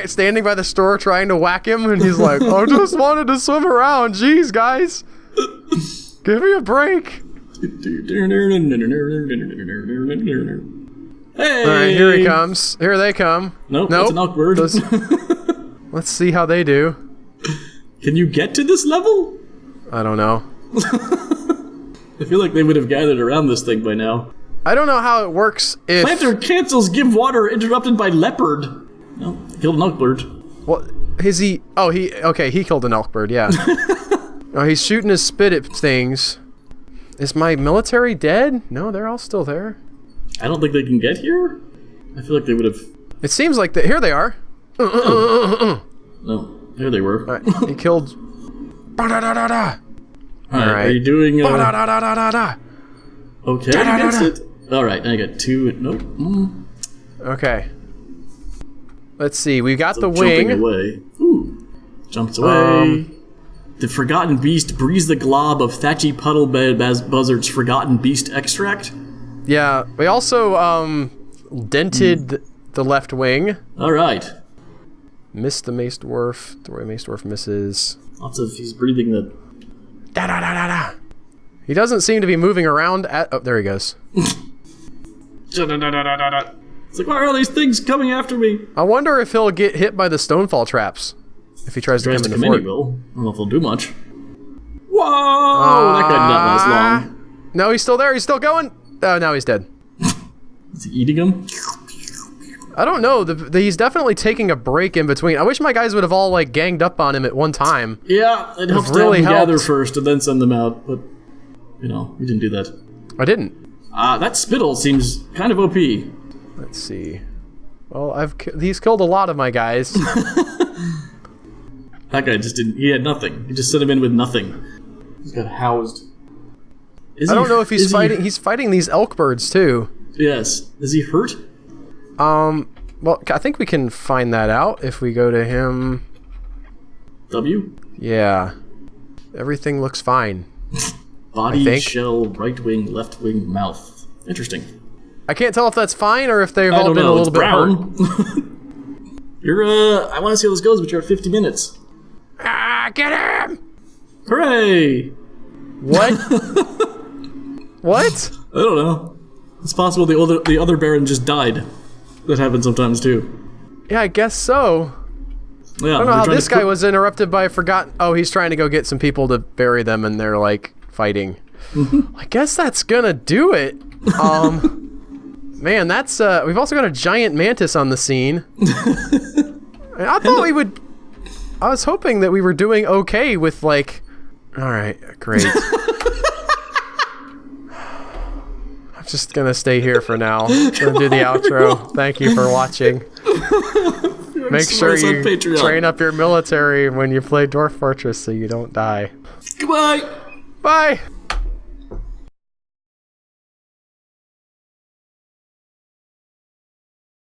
standing by the store trying to whack him, and he's like, "I just wanted to swim around. Jeez, guys, give me a break." Hey! All right, here he comes. Here they come. Nope, that's an awkward. Let's see how they do. Can you get to this level? I don't know. I feel like they would have gathered around this thing by now. I don't know how it works if... Planter cancels give water interrupted by leopard. No, killed an elk bird. What is he? Oh, he killed an elk bird. Yeah. Oh, he's shooting his spit at things. Is my military dead? No, they're all still there. I don't think they can get here. I feel like they would have. It seems like here they are. No, there they were. All right, he killed. Ba-da-da-da-da. All right, are you doing? Ba-da-da-da-da-da. Okay, that's it. All right, I got 2. Nope. Okay. Let's see. We got the jumping wing. Away. Ooh. Jumps away. The Forgotten Beast breathes the glob of Thatchy Puddle Buzzard's Forgotten Beast extract. Yeah. We also dented the left wing. All right. Missed the Mace Dwarf. The way Mace Dwarf misses. Lots of he's breathing the. Da da da da da. He doesn't seem to be moving around at... Oh, there he goes. It's like, why are all these things coming after me? I wonder if he'll get hit by the stonefall traps if he tries to come in the fort. He will. I don't know if he'll do much. Whoa! That guy did not last long. No, he's still there. He's still going. Oh, now he's dead. Is he eating him? I don't know. He's definitely taking a break in between. I wish my guys would have all like ganged up on him at one time. Yeah, it helps to have them gather first and then send them out. But you know, you didn't do that. I didn't. That spittle seems kind of OP. Let's see. Well, he's killed a lot of my guys. That guy just didn't. He had nothing. He just sent him in with nothing. He's got housed. I don't know if he's fighting. He's fighting these elk birds too. Yes. Is he hurt? Well, I think we can find that out if we go to him. W? Yeah. Everything looks fine. Body, shell, right wing, left wing, mouth. Interesting. I can't tell if that's fine or if they've all been a little bit hurt. You're, I want to see how this goes, but you're at 50 minutes. Get him! Hooray! What? What? I don't know. It's possible the other Baron just died. That happens sometimes too. Yeah, I guess so. Yeah, I don't know how this guy was interrupted by Oh, he's trying to go get some people to bury them, and they're like fighting. I guess that's gonna do it. Man, that's we've also got a giant mantis on the scene. I thought we would. I was hoping that we were doing okay with like. All right, great. I'm just gonna stay here for now. Gonna do the outro. Thank you for watching. Make sure you train up your military when you play Dwarf Fortress so you don't die. Goodbye. Bye.